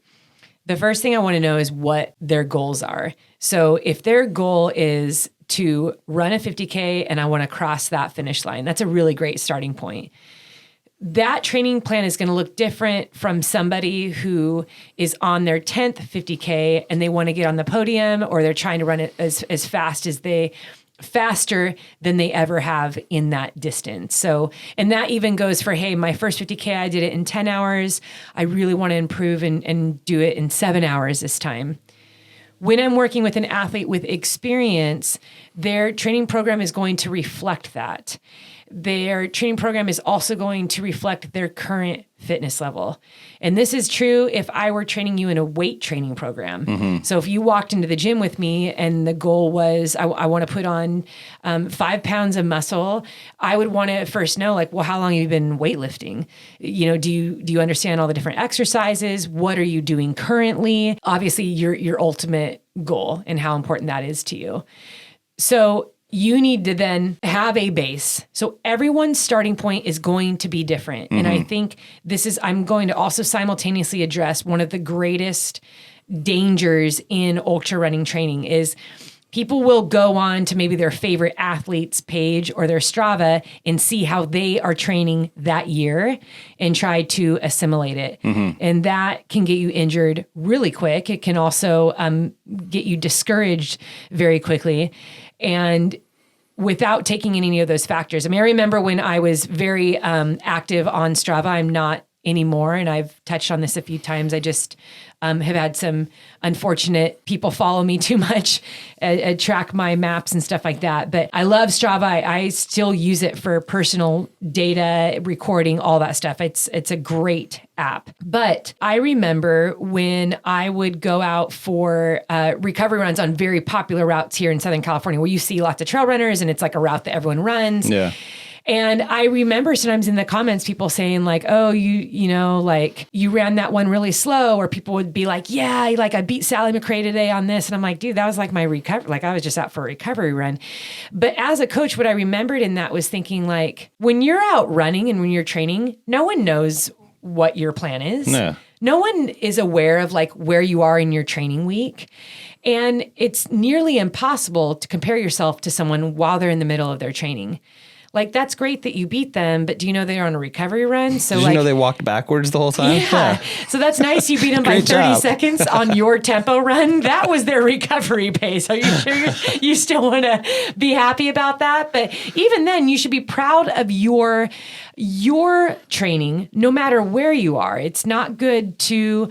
the first thing I want to know is what their goals are. So if their goal is to run a 50K and I want to cross that finish line, that's a really great starting point. That training plan is going to look different from somebody who is on their 10th 50K and they want to get on the podium, or they're trying to run it as faster than they ever have in that distance. So, and that even goes for, hey, my first 50K, I did it in 10 hours. I really want to improve and do it in 7 hours this time. When I'm working with an athlete with experience, their training program is going to reflect that. Their training program is also going to reflect their current fitness level. And this is true if I were training you in a weight training program. So if you walked into the gym with me and the goal was, I want to put on 5 pounds of muscle, I would want to first know, like, well, how long have you been weightlifting? You know, do you understand all the different exercises? What are you doing currently? Obviously, your ultimate goal and how important that is to you. So you need to then have a base. So everyone's starting point is going to be different. And I think I'm going to also simultaneously address one of the greatest dangers in ultra running training is people will go on to maybe their favorite athlete's page or their Strava and see how they are training that year and try to assimilate it. And that can get you injured really quick. It can also get you discouraged very quickly. And without taking any of those factors. I mean, I remember when I was very active on Strava. I'm not anymore, and I've touched on this a few times. I just have had some unfortunate people follow me too much, track my maps and stuff like that. But I love Strava. I still use it for personal data, recording, all that stuff. It's a great app. But I remember when I would go out for recovery runs on very popular routes here in Southern California, where you see lots of trail runners and it's like a route that everyone runs. Yeah. And I remember sometimes in the comments, people saying like, oh, you know, like you ran that one really slow, or people would be like, yeah, like I beat Sally McRae today on this. And I'm like, dude, that was like my recovery. Like I was just out for a recovery run. But as a coach, what I remembered in that was thinking like, when you're out running and when you're training, no one knows what your plan is. No one is aware of like where you are in your training week. And it's nearly impossible to compare yourself to someone while they're in the middle of their training. Like, that's great that you beat them, but do you know they're on a recovery run? So, Did you know they walked backwards the whole time? Yeah. So that's nice. You beat them by 30 seconds on your tempo run. That was their recovery pace. Are you sure you still want to be happy about that? But even then, you should be proud of your training, no matter where you are. It's not good to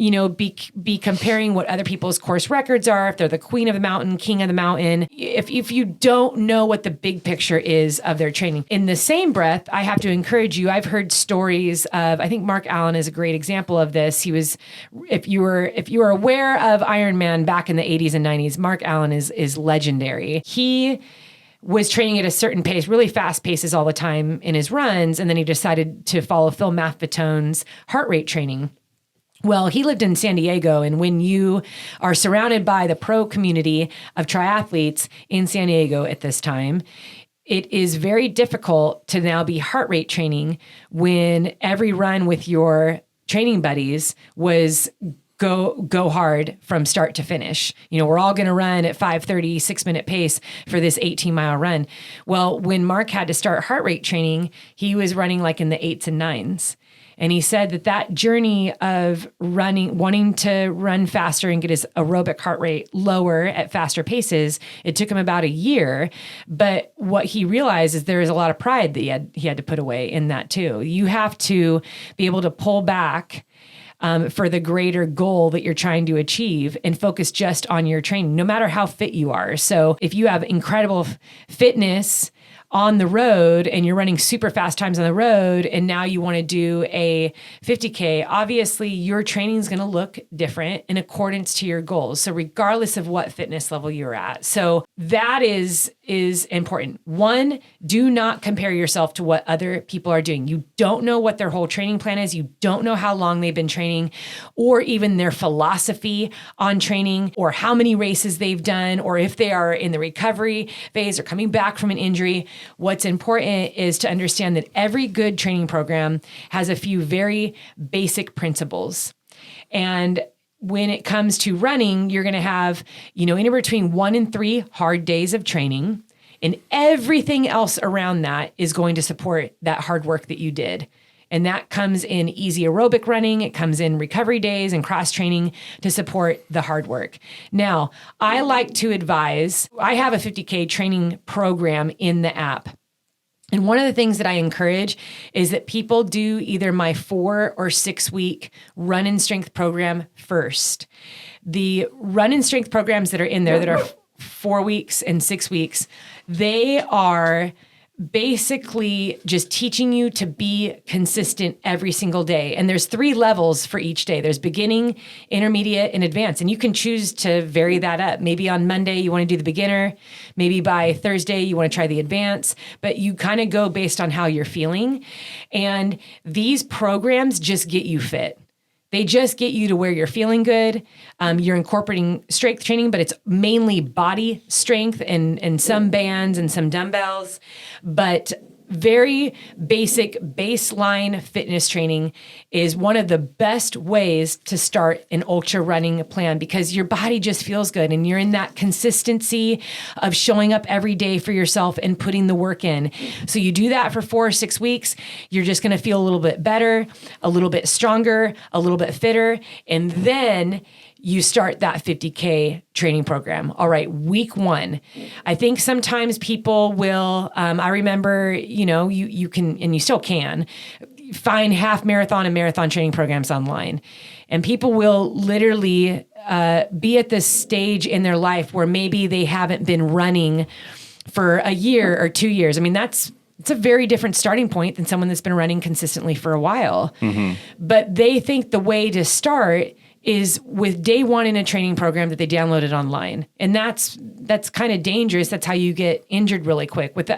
be comparing what other people's course records are, if they're the queen of the mountain, king of the mountain, if you don't know what the big picture is of their training. In the same breath, I have to encourage you. I've heard stories of, I think Mark Allen is a great example of this. He was, if you were aware of Ironman back in the 80s and 90s, Mark Allen is legendary. He was training at a certain pace, really fast paces all the time in his runs, and then he decided to follow Phil Maffetone's heart rate training. Well, he lived in San Diego, and when you are surrounded by the pro community of triathletes in San Diego at this time, it is very difficult to now be heart rate training when every run with your training buddies was go hard from start to finish. We're all going to run at 5:30, 6-minute pace for this 18-mile run. Well, when Mark had to start heart rate training, he was running like in the 8s and 9s. And he said that journey of wanting to run faster and get his aerobic heart rate lower at faster paces, it took him about a year. But what he realized is there is a lot of pride that he had to put away in that too. You have to be able to pull back for the greater goal that you're trying to achieve and focus just on your training, no matter how fit you are. So if you have incredible fitness on the road and you're running super fast times on the road, and now you want to do a 50K, obviously your training is going to look different in accordance to your goals. So regardless of what fitness level you're at. So that is important. One, do not compare yourself to what other people are doing. You don't know what their whole training plan is. You don't know how long they've been training, or even their philosophy on training, or how many races they've done, or if they are in the recovery phase or coming back from an injury. What's important is to understand that every good training program has a few very basic principles. And when it comes to running, you're going to have, anywhere between 1 and 3 hard days of training, and everything else around that is going to support that hard work that you did. And that comes in easy aerobic running. It comes in recovery days and cross training to support the hard work. Now, I like to advise, I have a 50K training program in the app. And one of the things that I encourage is that people do either my 4 or 6 week run and strength program first. The run and strength programs that are in there that are 4 weeks and 6 weeks, they are basically just teaching you to be consistent every single day. And there's 3 levels for each day. There's beginning, intermediate, and advanced. And you can choose to vary that up. Maybe on Monday, you want to do the beginner. Maybe by Thursday, you want to try the advanced. But you kind of go based on how you're feeling. And these programs just get you fit. They just get you to where you're feeling good. You're incorporating strength training, but it's mainly body strength and some bands and some dumbbells. But very basic baseline fitness training is one of the best ways to start an ultra running plan, because your body just feels good and you're in that consistency of showing up every day for yourself and putting the work in. So you do that for 4 or 6 weeks, you're just going to feel a little bit better, a little bit stronger, a little bit fitter, and then you start that 50K training program. All right, week 1. I think sometimes people will, I remember, you can, and you still can, find half marathon and marathon training programs online. And people will literally be at this stage in their life where maybe they haven't been running for a year or 2 years. I mean, it's a very different starting point than someone that's been running consistently for a while. Mm-hmm. But they think the way to start is with day 1 in a training program that they downloaded online. And that's kind of dangerous. That's how you get injured really quick. With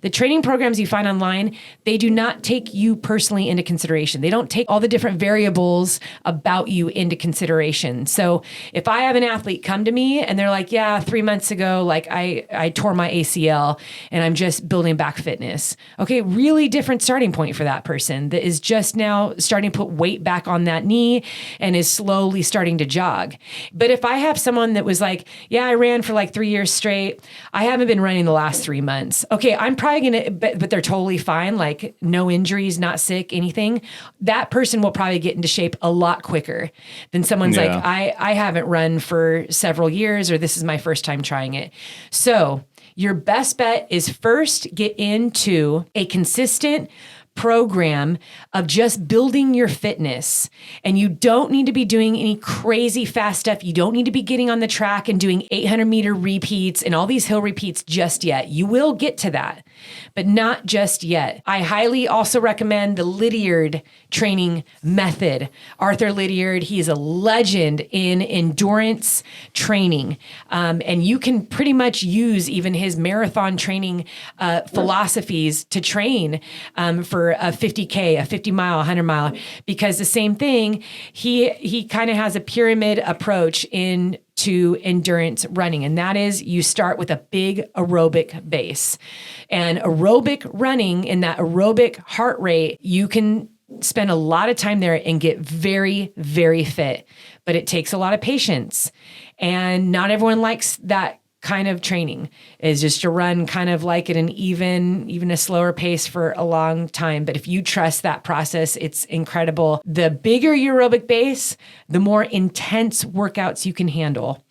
the training programs you find online, they do not take you personally into consideration. They don't take all the different variables about you into consideration. So if I have an athlete come to me and they're like, yeah, 3 months ago, like I tore my ACL and I'm just building back fitness. Okay, really different starting point for that person that is just now starting to put weight back on that knee and is slowly starting to jog. But if I have someone that was like, yeah, I ran for like 3 years straight, I haven't been running the last 3 months. Okay, I'm probably going to, but they're totally fine, like no injuries, not sick, anything. That person will probably get into shape a lot quicker than someone's like, I haven't run for several years, or this is my first time trying it. So your best bet is first get into a consistent program of just building your fitness. And you don't need to be doing any crazy fast stuff. You don't need to be getting on the track and doing 800-meter repeats and all these hill repeats just yet. You will get to that, but not just yet. I highly also recommend the Lydiard training method. Arthur Lydiard, he is a legend in endurance training. And you can pretty much use even his marathon training philosophies to train for a 50K, a 50 mile, 100 mile, because the same thing, he kind of has a pyramid approach into endurance running. And that is you start with a big aerobic base, and aerobic running in that aerobic heart rate, you can spend a lot of time there and get very, very fit, but it takes a lot of patience. And not everyone likes that kind of training, is just to run kind of like at an even a slower pace for a long time. But if you trust that process, it's incredible. The bigger your aerobic base, the more intense workouts you can handle.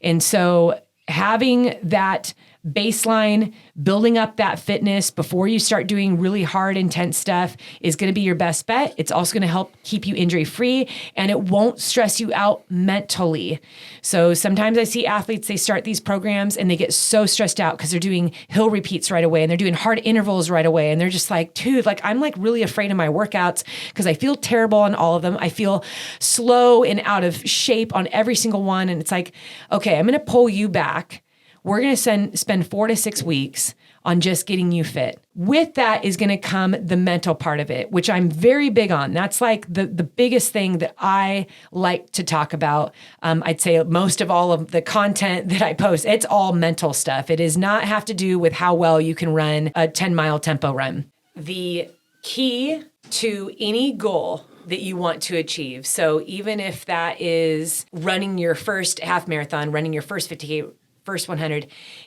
And so having that baseline, building up that fitness before you start doing really hard, intense stuff is going to be your best bet. It's also going to help keep you injury free, and it won't stress you out mentally. So sometimes I see athletes, they start these programs and they get so stressed out because they're doing hill repeats right away and they're doing hard intervals right away. And they're just like, dude, like I'm like really afraid of my workouts because I feel terrible on all of them. I feel slow and out of shape on every single one. And it's like, okay, I'm going to pull you back. We're going to spend 4 to 6 weeks on just getting you fit. With that is going to come the mental part of it, which I'm very big on. That's like the biggest thing that I like to talk about. I'd say most of all of the content that I post, it's all mental stuff. It does not have to do with how well you can run a 10-mile tempo run. The key to any goal that you want to achieve, so even if that is running your first half marathon, running your first 50K, first 100,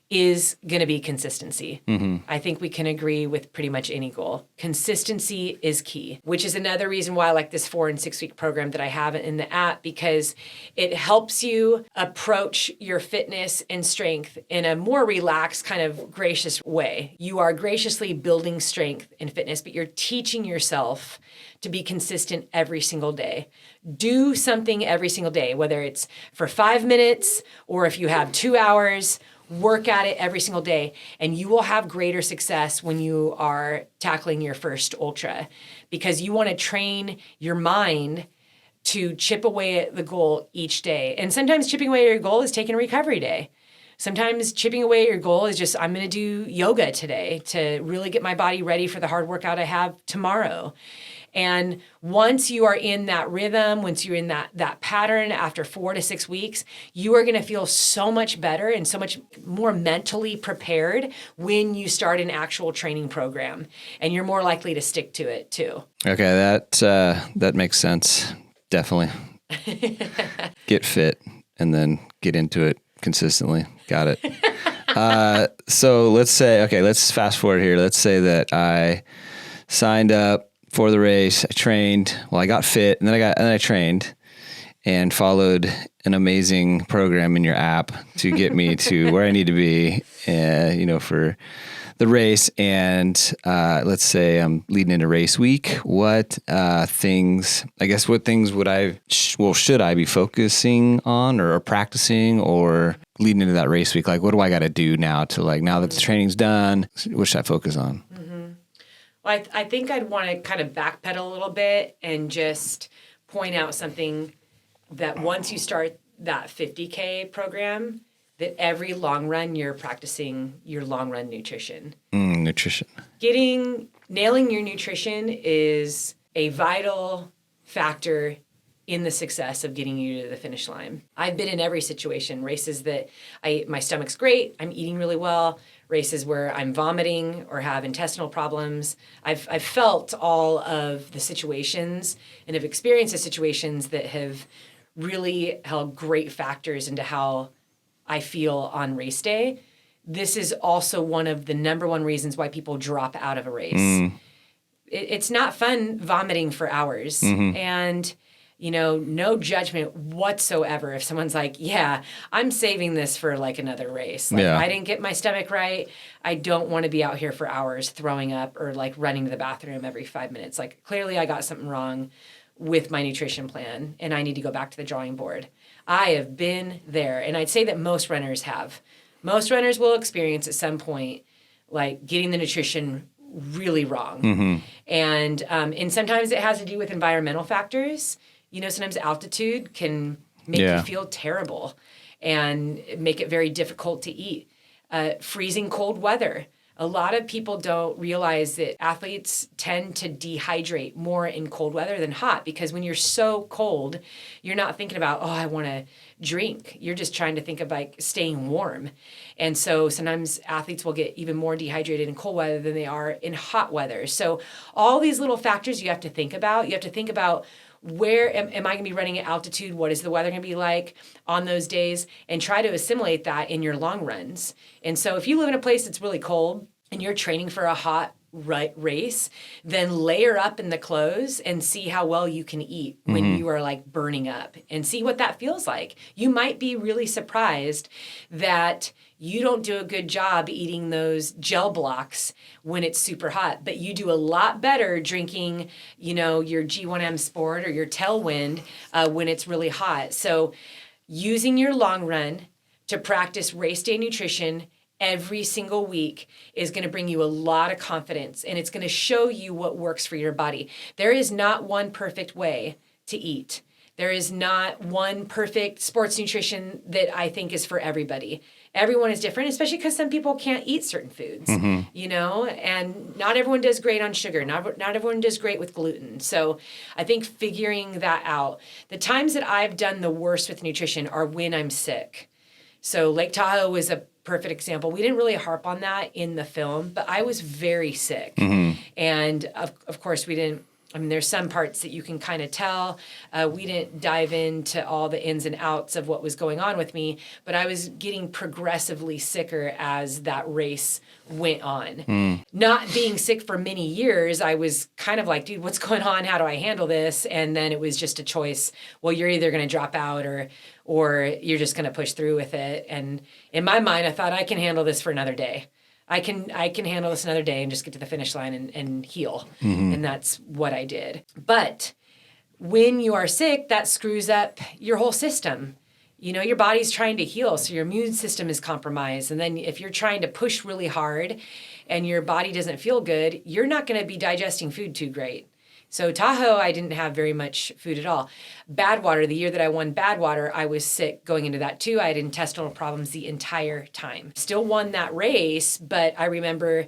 is going to be consistency. Mm-hmm. I think we can agree with pretty much any goal. Consistency is key, which is another reason why I like this 4 and 6 week program that I have in the app, because it helps you approach your fitness and strength in a more relaxed, kind of gracious way. You are graciously building strength and fitness, but you're teaching yourself to be consistent every single day. Do something every single day, whether it's for 5 minutes or if you have 2 hours, work at it every single day, and you will have greater success when you are tackling your first ultra, because you want to train your mind to chip away at the goal each day. And sometimes chipping away at your goal is taking a recovery day. Sometimes chipping away at your goal is just, I'm going to do yoga today to really get my body ready for the hard workout I have tomorrow. And once you are in that rhythm, once you're in that pattern after 4 to 6 weeks, you are going to feel so much better and so much more mentally prepared when you start an actual training program. And you're more likely to stick to it too. Okay, that makes sense. Definitely. Get fit and then get into it consistently. Got it. So let's fast forward here. Let's say that I signed up for the race. I trained. Well, I got fit, and then I trained and followed an amazing program in your app to get me to where I need to be, for the race. And let's say I'm leading into race week. What things should I be focusing on or practicing or leading into that race week? Like, what do I got to do now now that the training's done? What should I focus on? I think I'd want to kind of backpedal a little bit and just point out something that once you start that 50K program, that every long run you're practicing your long run nutrition. Nutrition. Nailing your nutrition is a vital factor in the success of getting you to the finish line. I've been in every situation, races that my stomach's great, I'm eating really well, races where I'm vomiting or have intestinal problems. I've felt all of the situations and have experienced the situations that have really held great factors into how I feel on race day. This is also one of the number one reasons why people drop out of a race. It's not fun vomiting for hours. Mm-hmm. And no judgment whatsoever. If someone's like, yeah, I'm saving this for like another race. Like I didn't get my stomach right. I don't want to be out here for hours throwing up or like running to the bathroom every 5 minutes. Like clearly I got something wrong with my nutrition plan and I need to go back to the drawing board. I have been there. And I'd say that most runners have. Most runners will experience at some point like getting the nutrition really wrong. And sometimes it has to do with environmental factors. Sometimes altitude can make you feel terrible and make it very difficult to eat. Freezing cold weather. A lot of people don't realize that athletes tend to dehydrate more in cold weather than hot because when you're so cold, you're not thinking about, oh, I want to drink. You're just trying to think of like staying warm. And so sometimes athletes will get even more dehydrated in cold weather than they are in hot weather. So all these little factors you have to think about. You have to think about where am I going to be running at altitude? What is the weather going to be like on those days? And try to assimilate that in your long runs. And so if you live in a place that's really cold and you're training for a hot race, then layer up in the clothes and see how well you can eat when you are like burning up and see what that feels like. You might be really surprised that you don't do a good job eating those gel blocks when it's super hot, but you do a lot better drinking, your G1M Sport or your Tailwind when it's really hot. So using your long run to practice race day nutrition every single week is going to bring you a lot of confidence, and it's going to show you what works for your body. There is not one perfect way to eat. There is not one perfect sports nutrition that I think is for everybody. Everyone is different, especially because some people can't eat certain foods, and not everyone does great on sugar. Not everyone does great with gluten. So I think figuring that out. The times that I've done the worst with nutrition are when I'm sick. So Lake Tahoe was a perfect example. We didn't really harp on that in the film, but I was very sick. And of course we didn't, there's some parts that you can kind of tell. We didn't dive into all the ins and outs of what was going on with me, but I was getting progressively sicker as that race went on. Not being sick for many years, I was kind of like, dude, what's going on? How do I handle this? And then it was just a choice. Well, you're either going to drop out or you're just going to push through with it. And in my mind, I thought I can handle this for another day. I can handle this another day and just get to the finish line and heal. And that's what I did. But when you are sick, that screws up your whole system. Your body's trying to heal, so your immune system is compromised. And then if you're trying to push really hard and your body doesn't feel good, you're not going to be digesting food too great. So Tahoe, I didn't have very much food at all. Badwater, the year that I won Badwater, I was sick going into that too. I had intestinal problems the entire time. Still won that race, but I remember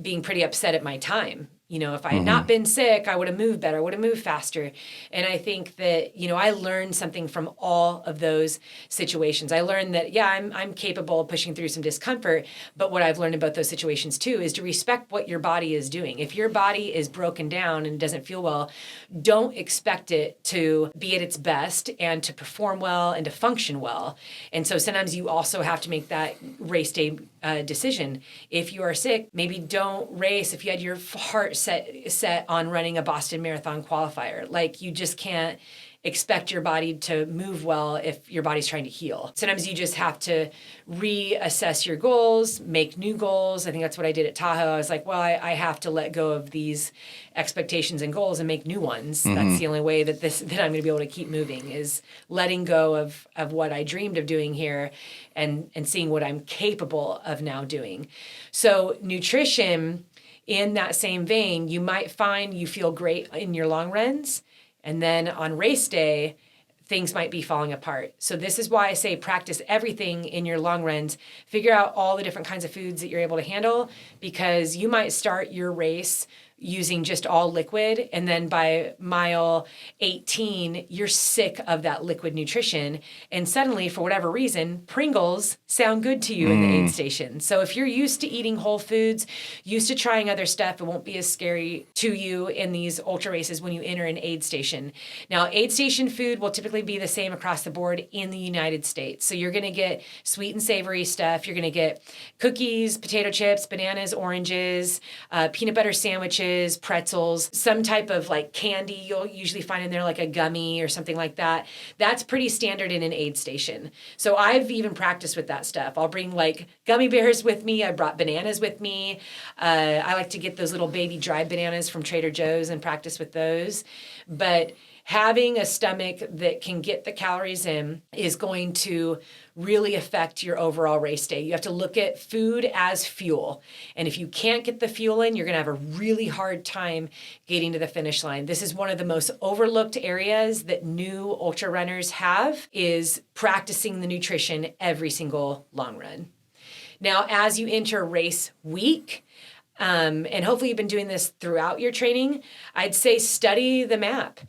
being pretty upset at my time. If I had not been sick, I would have moved better. I would have moved faster. And I think that, I learned something from all of those situations. I learned that, yeah, I'm capable of pushing through some discomfort. But what I've learned about those situations too is to respect what your body is doing. If your body is broken down and doesn't feel well, don't expect it to be at its best and to perform well and to function well. And so sometimes you also have to make that race day decision. If you are sick, maybe don't race if you had your heart set on running a Boston Marathon qualifier. Like you just can't expect your body to move well if your body's trying to heal. Sometimes you just have to reassess your goals, make new goals. I think that's what I did at Tahoe. I was like, well, I have to let go of these expectations and goals and make new ones. That's the only way that I'm going to be able to keep moving is letting go of what I dreamed of doing here and seeing what I'm capable of now doing. So nutrition, in that same vein, you might find you feel great in your long runs, and then on race day, things might be falling apart. So this is why I say practice everything in your long runs. Figure out all the different kinds of foods that you're able to handle, because you might start your race using just all liquid, and then by mile 18, you're sick of that liquid nutrition. And suddenly, for whatever reason, Pringles sound good to you in the aid station. So if you're used to eating whole foods, used to trying other stuff, it won't be as scary to you in these ultra races when you enter an aid station. Now, aid station food will typically be the same across the board in the United States. So you're going to get sweet and savory stuff. You're going to get cookies, potato chips, bananas, oranges, peanut butter sandwiches, sandwiches, pretzels, some type of like candy. You'll usually find in there like a gummy or something like that. That's pretty standard in an aid station. So I've even practiced with that stuff. I'll bring like gummy bears with me. I brought bananas with me. I like to get those little baby dried bananas from Trader Joe's and practice with those. But having a stomach that can get the calories in is going to really affect your overall race day. You have to look at food as fuel. And if you can't get the fuel in, you're going to have a really hard time getting to the finish line. This is one of the most overlooked areas that new ultra runners have, is practicing the nutrition every single long run. Now, as you enter race week, and hopefully you've been doing this throughout your training, I'd say study the map.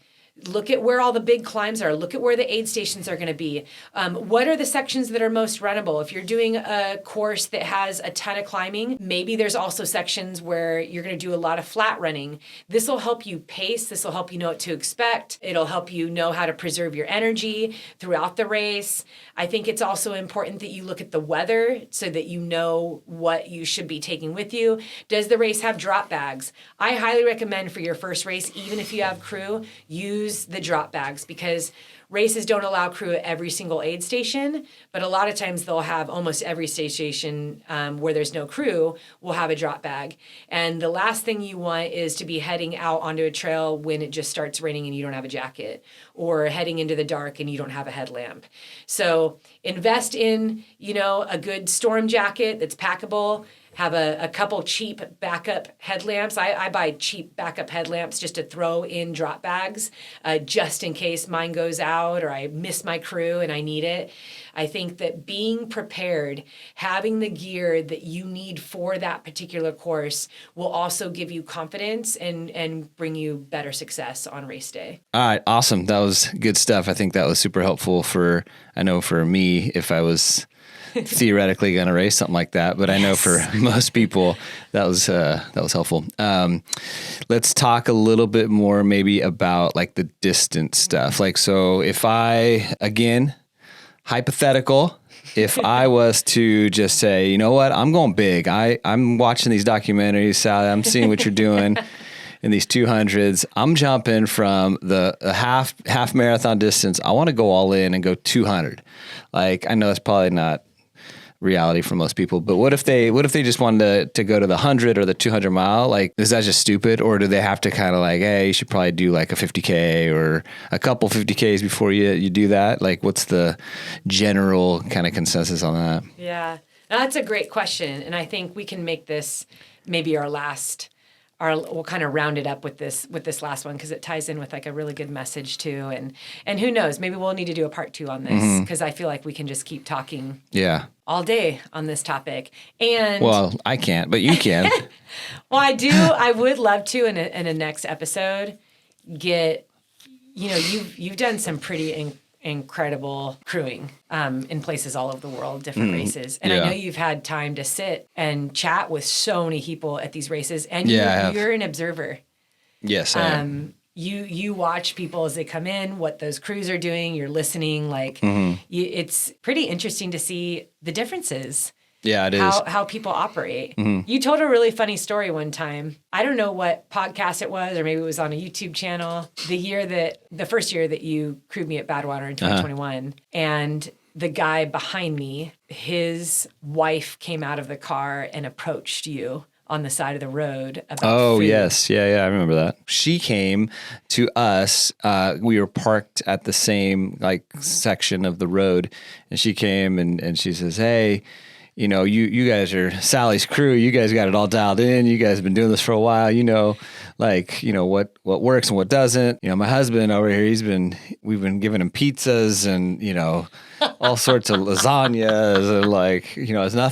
Look at where all the big climbs are. Look at where the aid stations are going to be. What are the sections that are most runnable? If you're doing a course that has a ton of climbing, maybe there's also sections where you're going to do a lot of flat running. This will help you pace. This will help you know what to expect. It'll help you know how to preserve your energy throughout the race. I think it's also important that you look at the weather so that you know what you should be taking with you. Does the race have drop bags? I highly recommend for your first race, even if you have crew, use the drop bags, because races don't allow crew at every single aid station, but a lot of times they'll have almost every station where there's no crew will have a drop bag. And the last thing you want is to be heading out onto a trail when it just starts raining and you don't have a jacket, or heading into the dark and you don't have a headlamp. So invest in, a good storm jacket that's packable. Have a couple cheap backup headlamps. I buy cheap backup headlamps just to throw in drop bags, just in case mine goes out or I miss my crew and I need it. I think that being prepared, having the gear that you need for that particular course will also give you confidence and bring you better success on race day. All right. Awesome. That was good stuff. I think that was super helpful for me, if I was theoretically going to race something like that, but I know for most people that was helpful. Let's talk a little bit more maybe about like the distance stuff. Like, so if hypothetical, if I was to just say, you know what, I'm going big. I'm watching these documentaries, Sally, I'm seeing what you're doing in these 200s. I'm jumping from the half marathon distance. I want to go all in and go 200. Like, I know that's probably not reality for most people, but what if they just wanted to go to the 100 or the 200 mile? Like, is that just stupid, or do they have to kind of like, hey, you should probably do like a 50K or a couple 50Ks before you do that? Like, what's the general kind of consensus on that? Yeah, that's a great question, and I think we can make this maybe we'll kind of round it up with this last one, because it ties in with like a really good message too. And who knows, maybe we'll need to do a part 2 on this, because I feel like we can just keep talking all day on this topic. And well, I can't, but you can. Well, I would love to in a next episode get, you've done some pretty incredible crewing in places all over the world, different races. And I know you've had time to sit and chat with so many people at these races, and you're an observer. Yes, I am. You watch people as they come in, what those crews are doing, you're listening, like it's pretty interesting to see the differences. Yeah, it is. How people operate. You told a really funny story one time. I don't know what podcast it was, or maybe it was on a YouTube channel. The first year that you crewed me at Badwater in 2021, and the guy behind me, his wife came out of the car and approached you on the side of the road about food. Yes. Yeah, I remember that. She came to us. We were parked at the same section of the road, and she came and she says, hey, you guys are Sally's crew. You guys got it all dialed in. You guys have been doing this for a while. What works and what doesn't. My husband over here, we've been giving him pizzas and, all sorts of lasagnas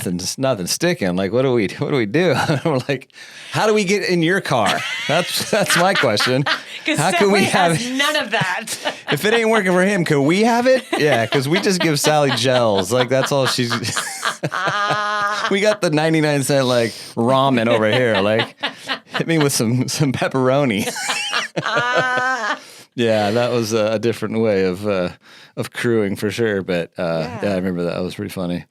and it's nothing sticking. Like, what do we do? We're like, how do we get in your car? That's my question. How can we have none of that? If it ain't working for him, can we have it? Yeah, because we just give Sally gels. Like, that's all she's. We got the 99-cent ramen over here. Like, hit me with some pepperoni. Yeah, that was a different way of crewing for sure. But I remember that. That was pretty funny.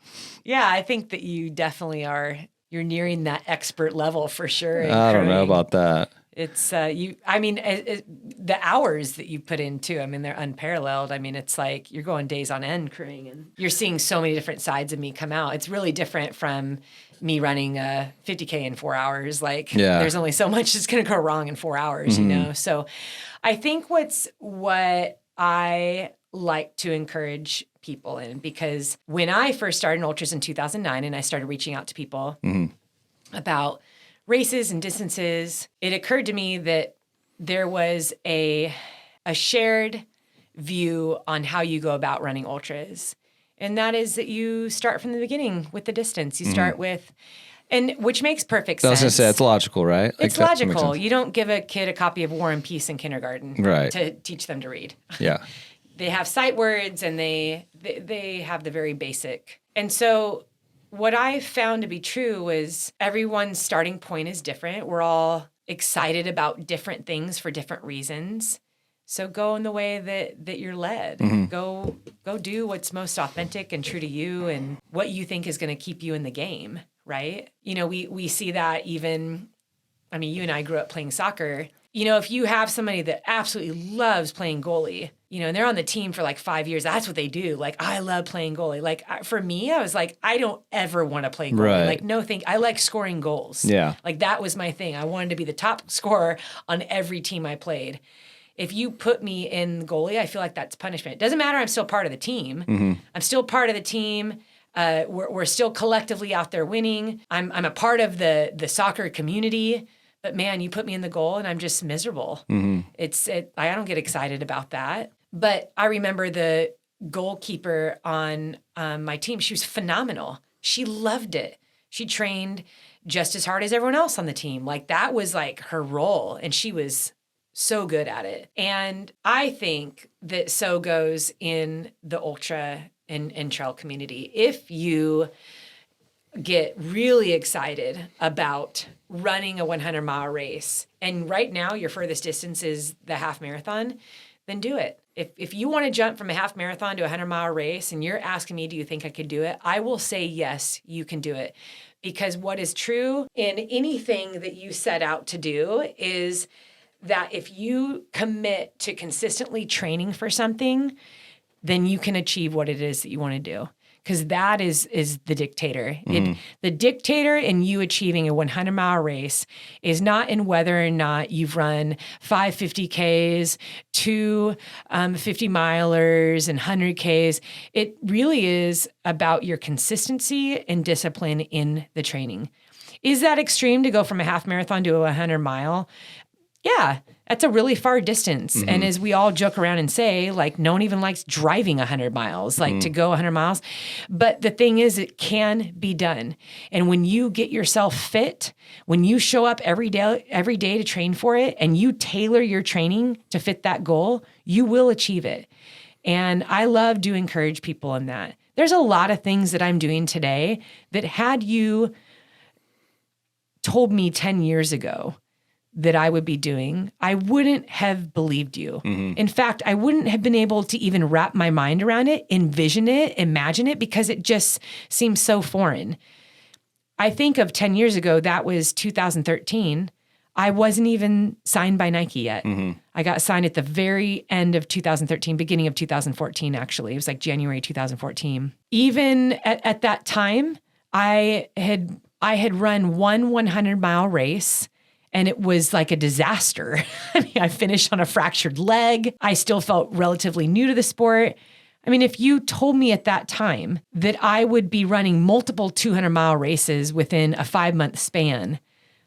Yeah, I think that you definitely are. You're nearing that expert level for sure. I don't know about that. It's the hours that you put into, I mean, they're unparalleled. I mean, it's like you're going days on end crewing and you're seeing so many different sides of me come out. It's really different from me running a 50K in 4 hours. Like there's only so much that's going to go wrong in 4 hours, you know? So I think what I like to encourage people in, because when I first started in ultras in 2009 and I started reaching out to people about races and distances, it occurred to me that there was a shared view on how you go about running ultras. And that is that you start from the beginning with the distance. You start with, and which makes perfect sense. I was going to say, it's logical, right? It's logical. You don't give a kid a copy of War and Peace in kindergarten to teach them to read. Yeah. They have sight words and they have the very basic. And so what I found to be true was everyone's starting point is different. We're all excited about different things for different reasons. So go in the way that you're led. Go do what's most authentic and true to you and what you think is going to keep you in the game, right? You know, we see that even, I mean, you and I grew up playing soccer. You know, if you have somebody that absolutely loves playing goalie, you know, and they're on the team for like 5 years, that's what they do. Like, I love playing goalie. Like, for me, I was like, I don't ever want to play goalie. Right. Like, no, I like scoring goals. Yeah. Like, that was my thing. I wanted to be the top scorer on every team I played. If you put me in goalie, I feel like that's punishment. It doesn't matter. I'm still part of the team. I'm still part of the team. We're still collectively out there winning. I'm a part of the soccer community. But man, you put me in the goal and I'm just miserable. I don't get excited about that. But I remember the goalkeeper on my team. She was phenomenal. She loved it. She trained just as hard as everyone else on the team. Like that was like her role, and she was so good at it. And I think that so goes in the ultra and trail community. If you get really excited about running a 100-mile race, and right now your furthest distance is the half marathon, then do it. If you want to jump from a half marathon to a 100-mile race and you're asking me, do you think I could do it? I will say, yes, you can do it. Because what is true in anything that you set out to do is that if you commit to consistently training for something, then you can achieve what it is that you want to do. Because that is the dictator. The dictator in you achieving a 100-mile race is not in whether or not you've run 5 50Ks, 2 50-milers, and 100Ks. It really is about your consistency and discipline in the training. Is that extreme to go from a half marathon to a 100-mile? Yeah, that's a really far distance. And as we all joke around and say, like, no one even likes driving 100 miles, like to go 100 miles. But the thing is, it can be done. And when you get yourself fit, when you show up every day to train for it, and you tailor your training to fit that goal, you will achieve it. And I love to encourage people in that. There's a lot of things that I'm doing today that had you told me 10 years ago that I would be doing, I wouldn't have believed you. In fact, I wouldn't have been able to even wrap my mind around it, envision it, imagine it, because it just seems so foreign. I think of 10 years ago, that was 2013. I wasn't even signed by Nike yet. I got signed at the very end of 2013, beginning of 2014, actually. It was like January 2014. Even at that time, I had run one 100-mile race, and it was like a disaster. I mean, I finished on a fractured leg. I still felt relatively new to the sport. I mean, if you told me at that time that I would be running multiple 200-mile races within a 5-month span,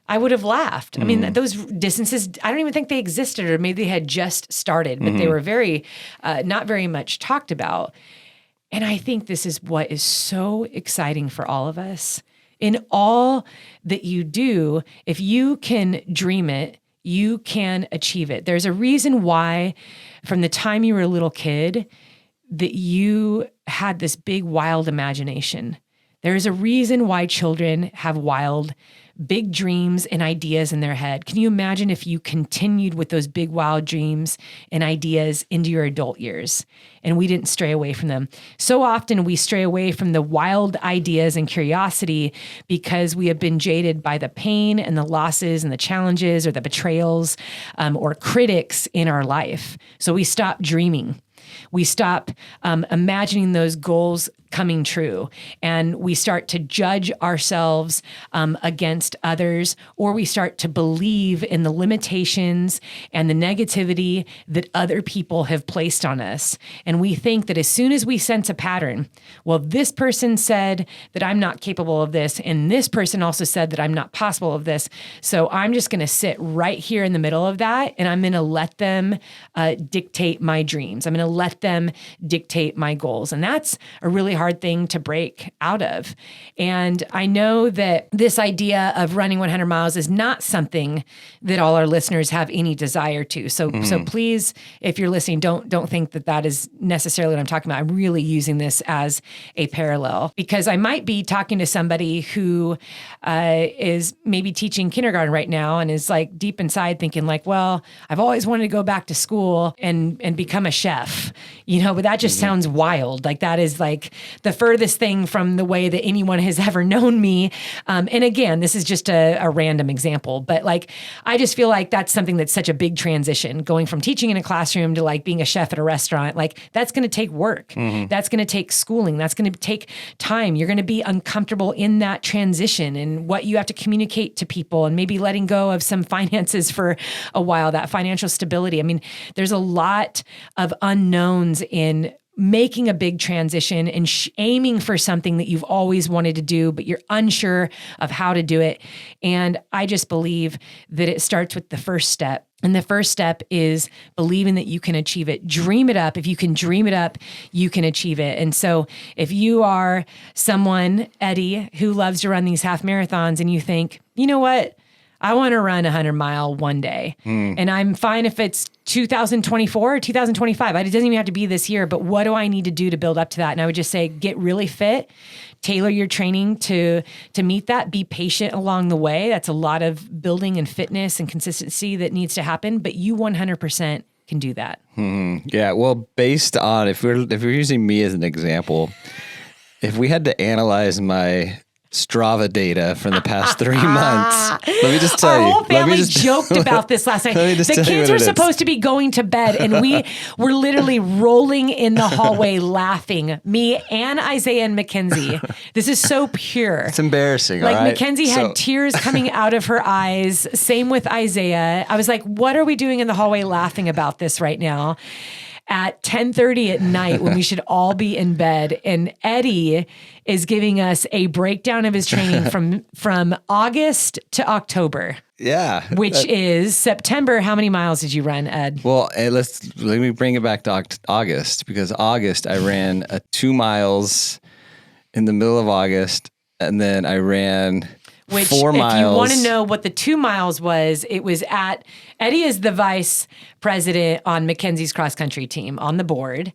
I would have laughed. I mean, those distances, I don't even think they existed, or maybe they had just started, but they were not very much talked about. And I think this is what is so exciting for all of us. In all that you do, if you can dream it, you can achieve it. There's a reason why, from the time you were a little kid, that you had this big, wild imagination. There is a reason why children have wild, big dreams and ideas in their head. Can you imagine if you continued with those big, wild dreams and ideas into your adult years and we didn't stray away from them? So often we stray away from the wild ideas and curiosity because we have been jaded by the pain and the losses and the challenges or the betrayals or critics in our life. So we stop dreaming. We stop imagining those goals coming true, and we start to judge ourselves against others, or we start to believe in the limitations and the negativity that other people have placed on us. And we think that as soon as we sense a pattern, well, this person said that I'm not capable of this, and this person also said that I'm not possible of this. So I'm just going to sit right here in the middle of that, and I'm going to let them dictate my dreams. I'm going to let them dictate my goals. And that's a really hard thing to break out of. And I know that this idea of running 100 miles is not something that all our listeners have any desire to. So please, if you're listening, don't think that that is necessarily what I'm talking about. I'm really using this as a parallel because I might be talking to somebody who is maybe teaching kindergarten right now and is like deep inside thinking like, well, I've always wanted to go back to school and become a chef, but that just sounds wild. Like that is like the furthest thing from the way that anyone has ever known me. And again, this is just a random example, but like, I just feel like that's something that's such a big transition, going from teaching in a classroom to like being a chef at a restaurant. Like that's going to take work. That's going to take schooling. That's going to take time. You're going to be uncomfortable in that transition and what you have to communicate to people and maybe letting go of some finances for a while, that financial stability. I mean, there's a lot of unknowns in making a big transition and aiming for something that you've always wanted to do, but you're unsure of how to do it. And I just believe that it starts with the first step. And the first step is believing that you can achieve it. Dream it up. If you can dream it up, you can achieve it. And so if you are someone, Eddie, who loves to run these half marathons and you think, you know what? I want to run 100-mile one day. And I'm fine if it's 2024 or 2025. It doesn't even have to be this year, but what do I need to do to build up to that? And I would just say, get really fit, tailor your training to meet that, be patient along the way. That's a lot of building and fitness and consistency that needs to happen, but you 100% can do that. Yeah. Well, based on, if we're using me as an example, if we had to analyze my Strava data from the past 3 months. Let me just tell you. Our whole family joked about this last night. The kids were supposed to be going to bed, and we were literally rolling in the hallway laughing. Me and Isaiah and Mackenzie. This is so pure. It's embarrassing. Like all right? Mackenzie had tears coming out of her eyes. Same with Isaiah. I was like, what are we doing in the hallway laughing about this right now? At 10:30 at night when we should all be in bed. And Eddie is giving us a breakdown of his training from August to October. Yeah. Which is September. How many miles did you run, Ed? Well, let me bring it back to August, because August I ran 2 miles in the middle of August, and then I ran 4 miles. If you want to know what the 2 miles was, it was at, Eddie is the vice president on Mackenzie's cross country team on the board.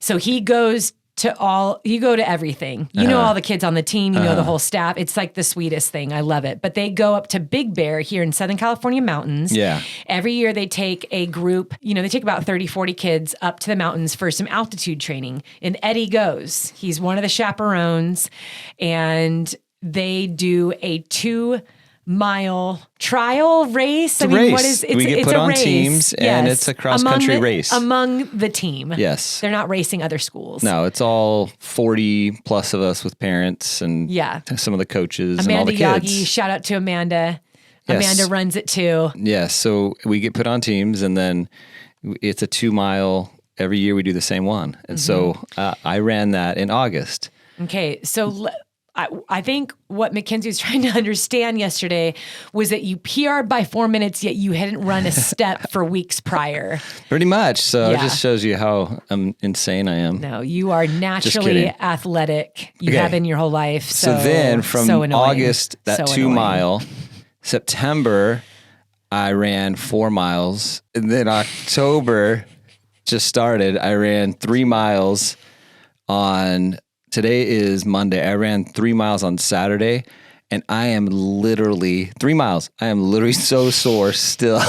So he goes to you go to everything. You know all the kids on the team, you know the whole staff. It's like the sweetest thing. I love it. But they go up to Big Bear here in Southern California mountains. Yeah. Every year they take a group, they take about 30, 40 kids up to the mountains for some altitude training. And Eddie goes. He's one of the chaperones. And they do a 2-mile trial race. We get put on teams, and it's a cross-country race. Among the team. Yes. They're not racing other schools. No, it's all 40 plus of us with parents and some of the coaches and all the kids. Amanda Yagi, shout out to Amanda. Yes. Amanda runs it too. Yes, so we get put on teams, and then it's a 2-mile. Every year we do the same one. And so I ran that in August. Okay, so I think what Mackenzie was trying to understand yesterday was that you PR'd by 4 minutes, yet you hadn't run a step for weeks prior. Pretty much. So it just shows you how insane I am. No, you are naturally athletic. You have been your whole life. So then from August, that 2 mile, September, I ran 4 miles. And then October just started. I ran 3 miles on... Today is Monday. I ran 3 miles on Saturday, and I am literally 3 miles. I am literally so sore still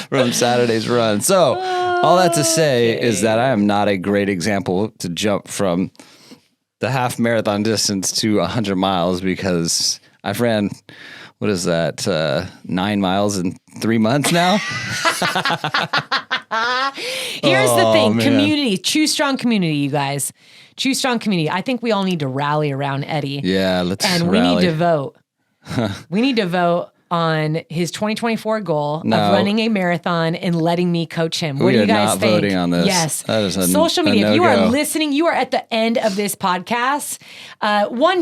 from Saturday's run. So all that to say is that I am not a great example to jump from the half marathon distance to 100 miles because I've ran, what is that, 9 miles in 3 months now? Here's the thing, man. Community, choose strong community, you guys. Choose strong community. I think we all need to rally around Eddie. Yeah, let's And rally. we need to vote. We need to vote on his 2024 goal of running a marathon and letting me coach him. What do you guys think? We are not voting on this. Yes. That is social media. If you are listening, you are at the end of this podcast.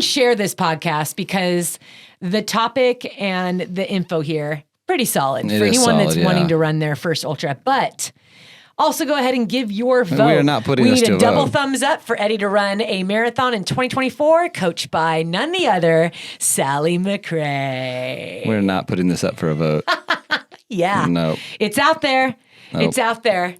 Share this podcast because the topic and the info here, pretty solid for anyone that's wanting to run their first ultra. But also go ahead and give your vote. We are not putting this to a vote. We need a double thumbs up for Eddie to run a marathon in 2024, coached by none other Sally McRae. We're not putting this up for a vote. Yeah. Nope. It's out there. Nope. It's out there.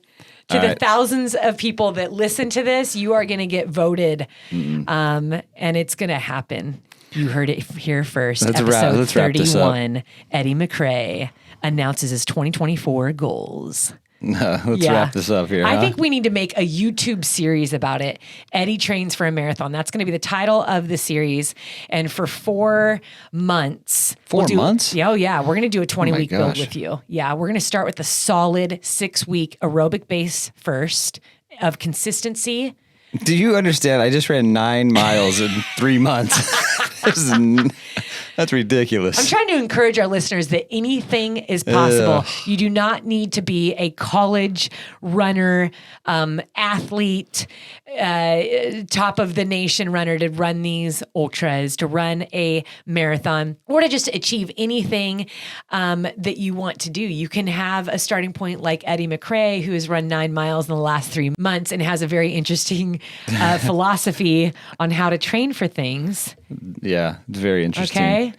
To the thousands of people that listen to this, you are going to get voted. And it's going to happen. You heard it here first. Let's Episode 31, wrap Eddie McRae announces his 2024 goals. Let's wrap this up here. I think we need to make a YouTube series about it. Eddie trains for a marathon. That's going to be the title of the series. And for 4 months. 4 months? Oh, yeah. We're going to do a 20-week build with you. Yeah. We're going to start with a solid 6-week aerobic base first of consistency. Do you understand? I just ran 9 miles in 3 months. That's ridiculous. I'm trying to encourage our listeners that anything is possible. You do not need to be a college runner, athlete, top of the nation runner to run these ultras, to run a marathon, or to just achieve anything that you want to do. You can have a starting point like Eddie McRae, who has run 9 miles in the last 3 months and has a very interesting philosophy on how to train for things. Yeah, it's very interesting. Okay.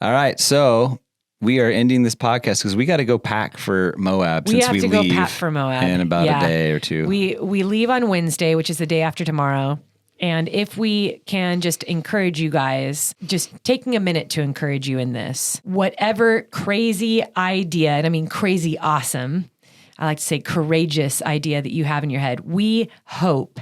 All right, so we are ending this podcast because we got to go pack for Moab since we leave. We have to go pack for Moab in about a day or two. We leave on Wednesday, which is the day after tomorrow. And if we can just encourage you guys, just taking a minute to encourage you in this, whatever crazy idea, and I mean crazy awesome, I like to say courageous idea that you have in your head, we hope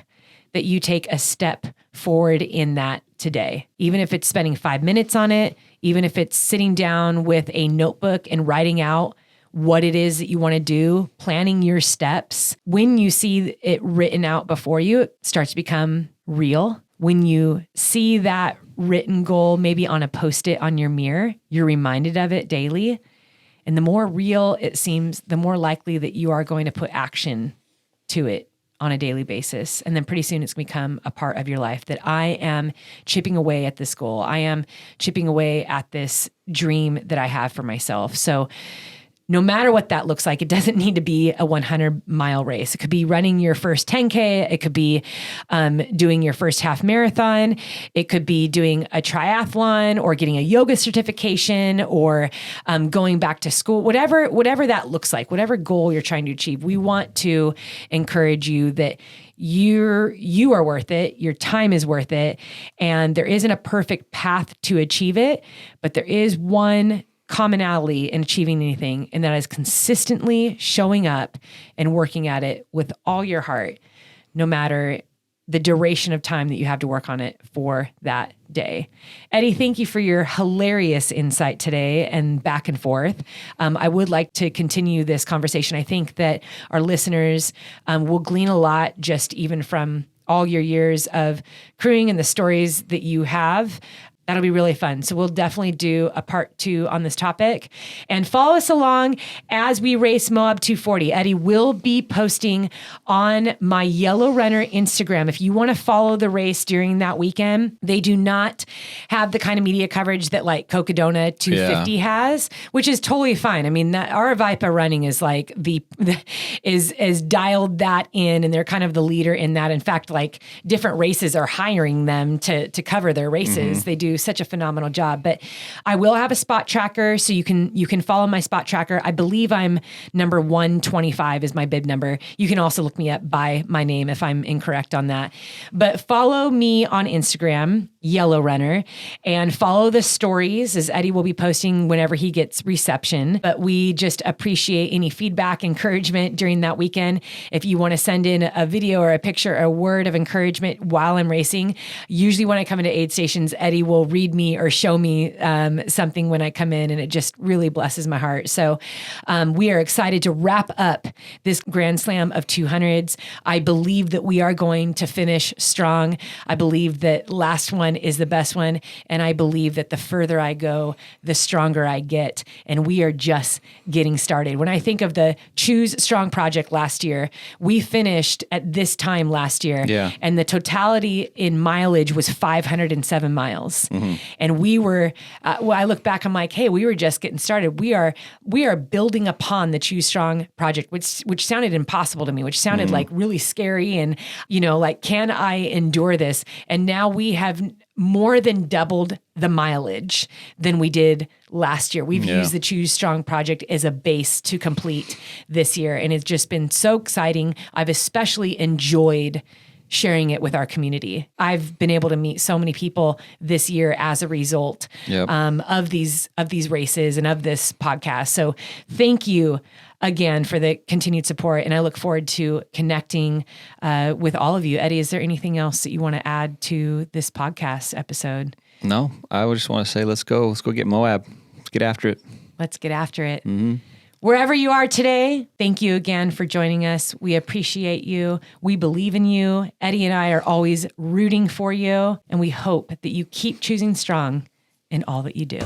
that you take a step forward in that today. Even if it's spending 5 minutes on it, even if it's sitting down with a notebook and writing out what it is that you want to do, planning your steps. When you see it written out before you, it starts to become real. When you see that written goal, maybe on a Post-it on your mirror, you're reminded of it daily. And the more real it seems, the more likely that you are going to put action to it on a daily basis. And then pretty soon it's going to become a part of your life that I am chipping away at this goal. I am chipping away at this dream that I have for myself. So no matter what that looks like, it doesn't need to be a 100-mile race. It could be running your first 10K. It could be doing your first half marathon. It could be doing a triathlon or getting a yoga certification or going back to school, whatever that looks like, whatever goal you're trying to achieve. We want to encourage you that you are worth it. Your time is worth it. And there isn't a perfect path to achieve it, but there is one commonality in achieving anything, and that is consistently showing up and working at it with all your heart, no matter the duration of time that you have to work on it for that day. Eddie, thank you for your hilarious insight today and back and forth. I would like to continue this conversation. I think that our listeners will glean a lot just even from all your years of crewing and the stories that you have. That'll be really fun. So we'll definitely do a part 2 on this topic. And follow us along as we race Moab 240. Eddie will be posting on my Yellow Runner Instagram. If you want to follow the race during that weekend, they do not have the kind of media coverage that like Cocodona 250 has, which is totally fine. I mean, that our Vipa Running is like is dialed that in, and they're kind of the leader in that. In fact, like different races are hiring them to cover their races. They do such a phenomenal job. But I will have a spot tracker, so you can follow my spot tracker. I believe I'm number 125 is my bib number. You can also look me up by my name if I'm incorrect on that. But follow me on Instagram, Yellow Runner, and follow the stories, as Eddie will be posting whenever he gets reception. But we just appreciate any feedback, encouragement during that weekend. If you want to send in a video or a picture, or a word of encouragement while I'm racing, usually when I come into aid stations, Eddie will read me or show me something when I come in, and it just really blesses my heart. So we are excited to wrap up this Grand Slam of 200s. I believe that we are going to finish strong. I believe that last one is the best one. And I believe that the further I go, the stronger I get. And we are just getting started. When I think of the Choose Strong project last year, we finished at this time last year. Yeah. And the totality in mileage was 507 miles. Mm-hmm. And we were, well, I look back, I'm like, hey, we were just getting started. We are building upon the Choose Strong project, which sounded impossible to me, which sounded like really scary. And, like, can I endure this? And now we have more than doubled the mileage than we did last year. We've used the Choose Strong project as a base to complete this year. And it's just been so exciting. I've especially enjoyed sharing it with our community. I've been able to meet so many people this year as a result of these races and of this podcast. So thank you again for the continued support. And I look forward to connecting with all of you. Eddie, is there anything else that you want to add to this podcast episode? No, I would just want to say, let's go get Moab. Let's get after it. Let's get after it. Mm-hmm. Wherever you are today, thank you again for joining us. We appreciate you. We believe in you. Eddie and I are always rooting for you, and we hope that you keep choosing strong in all that you do.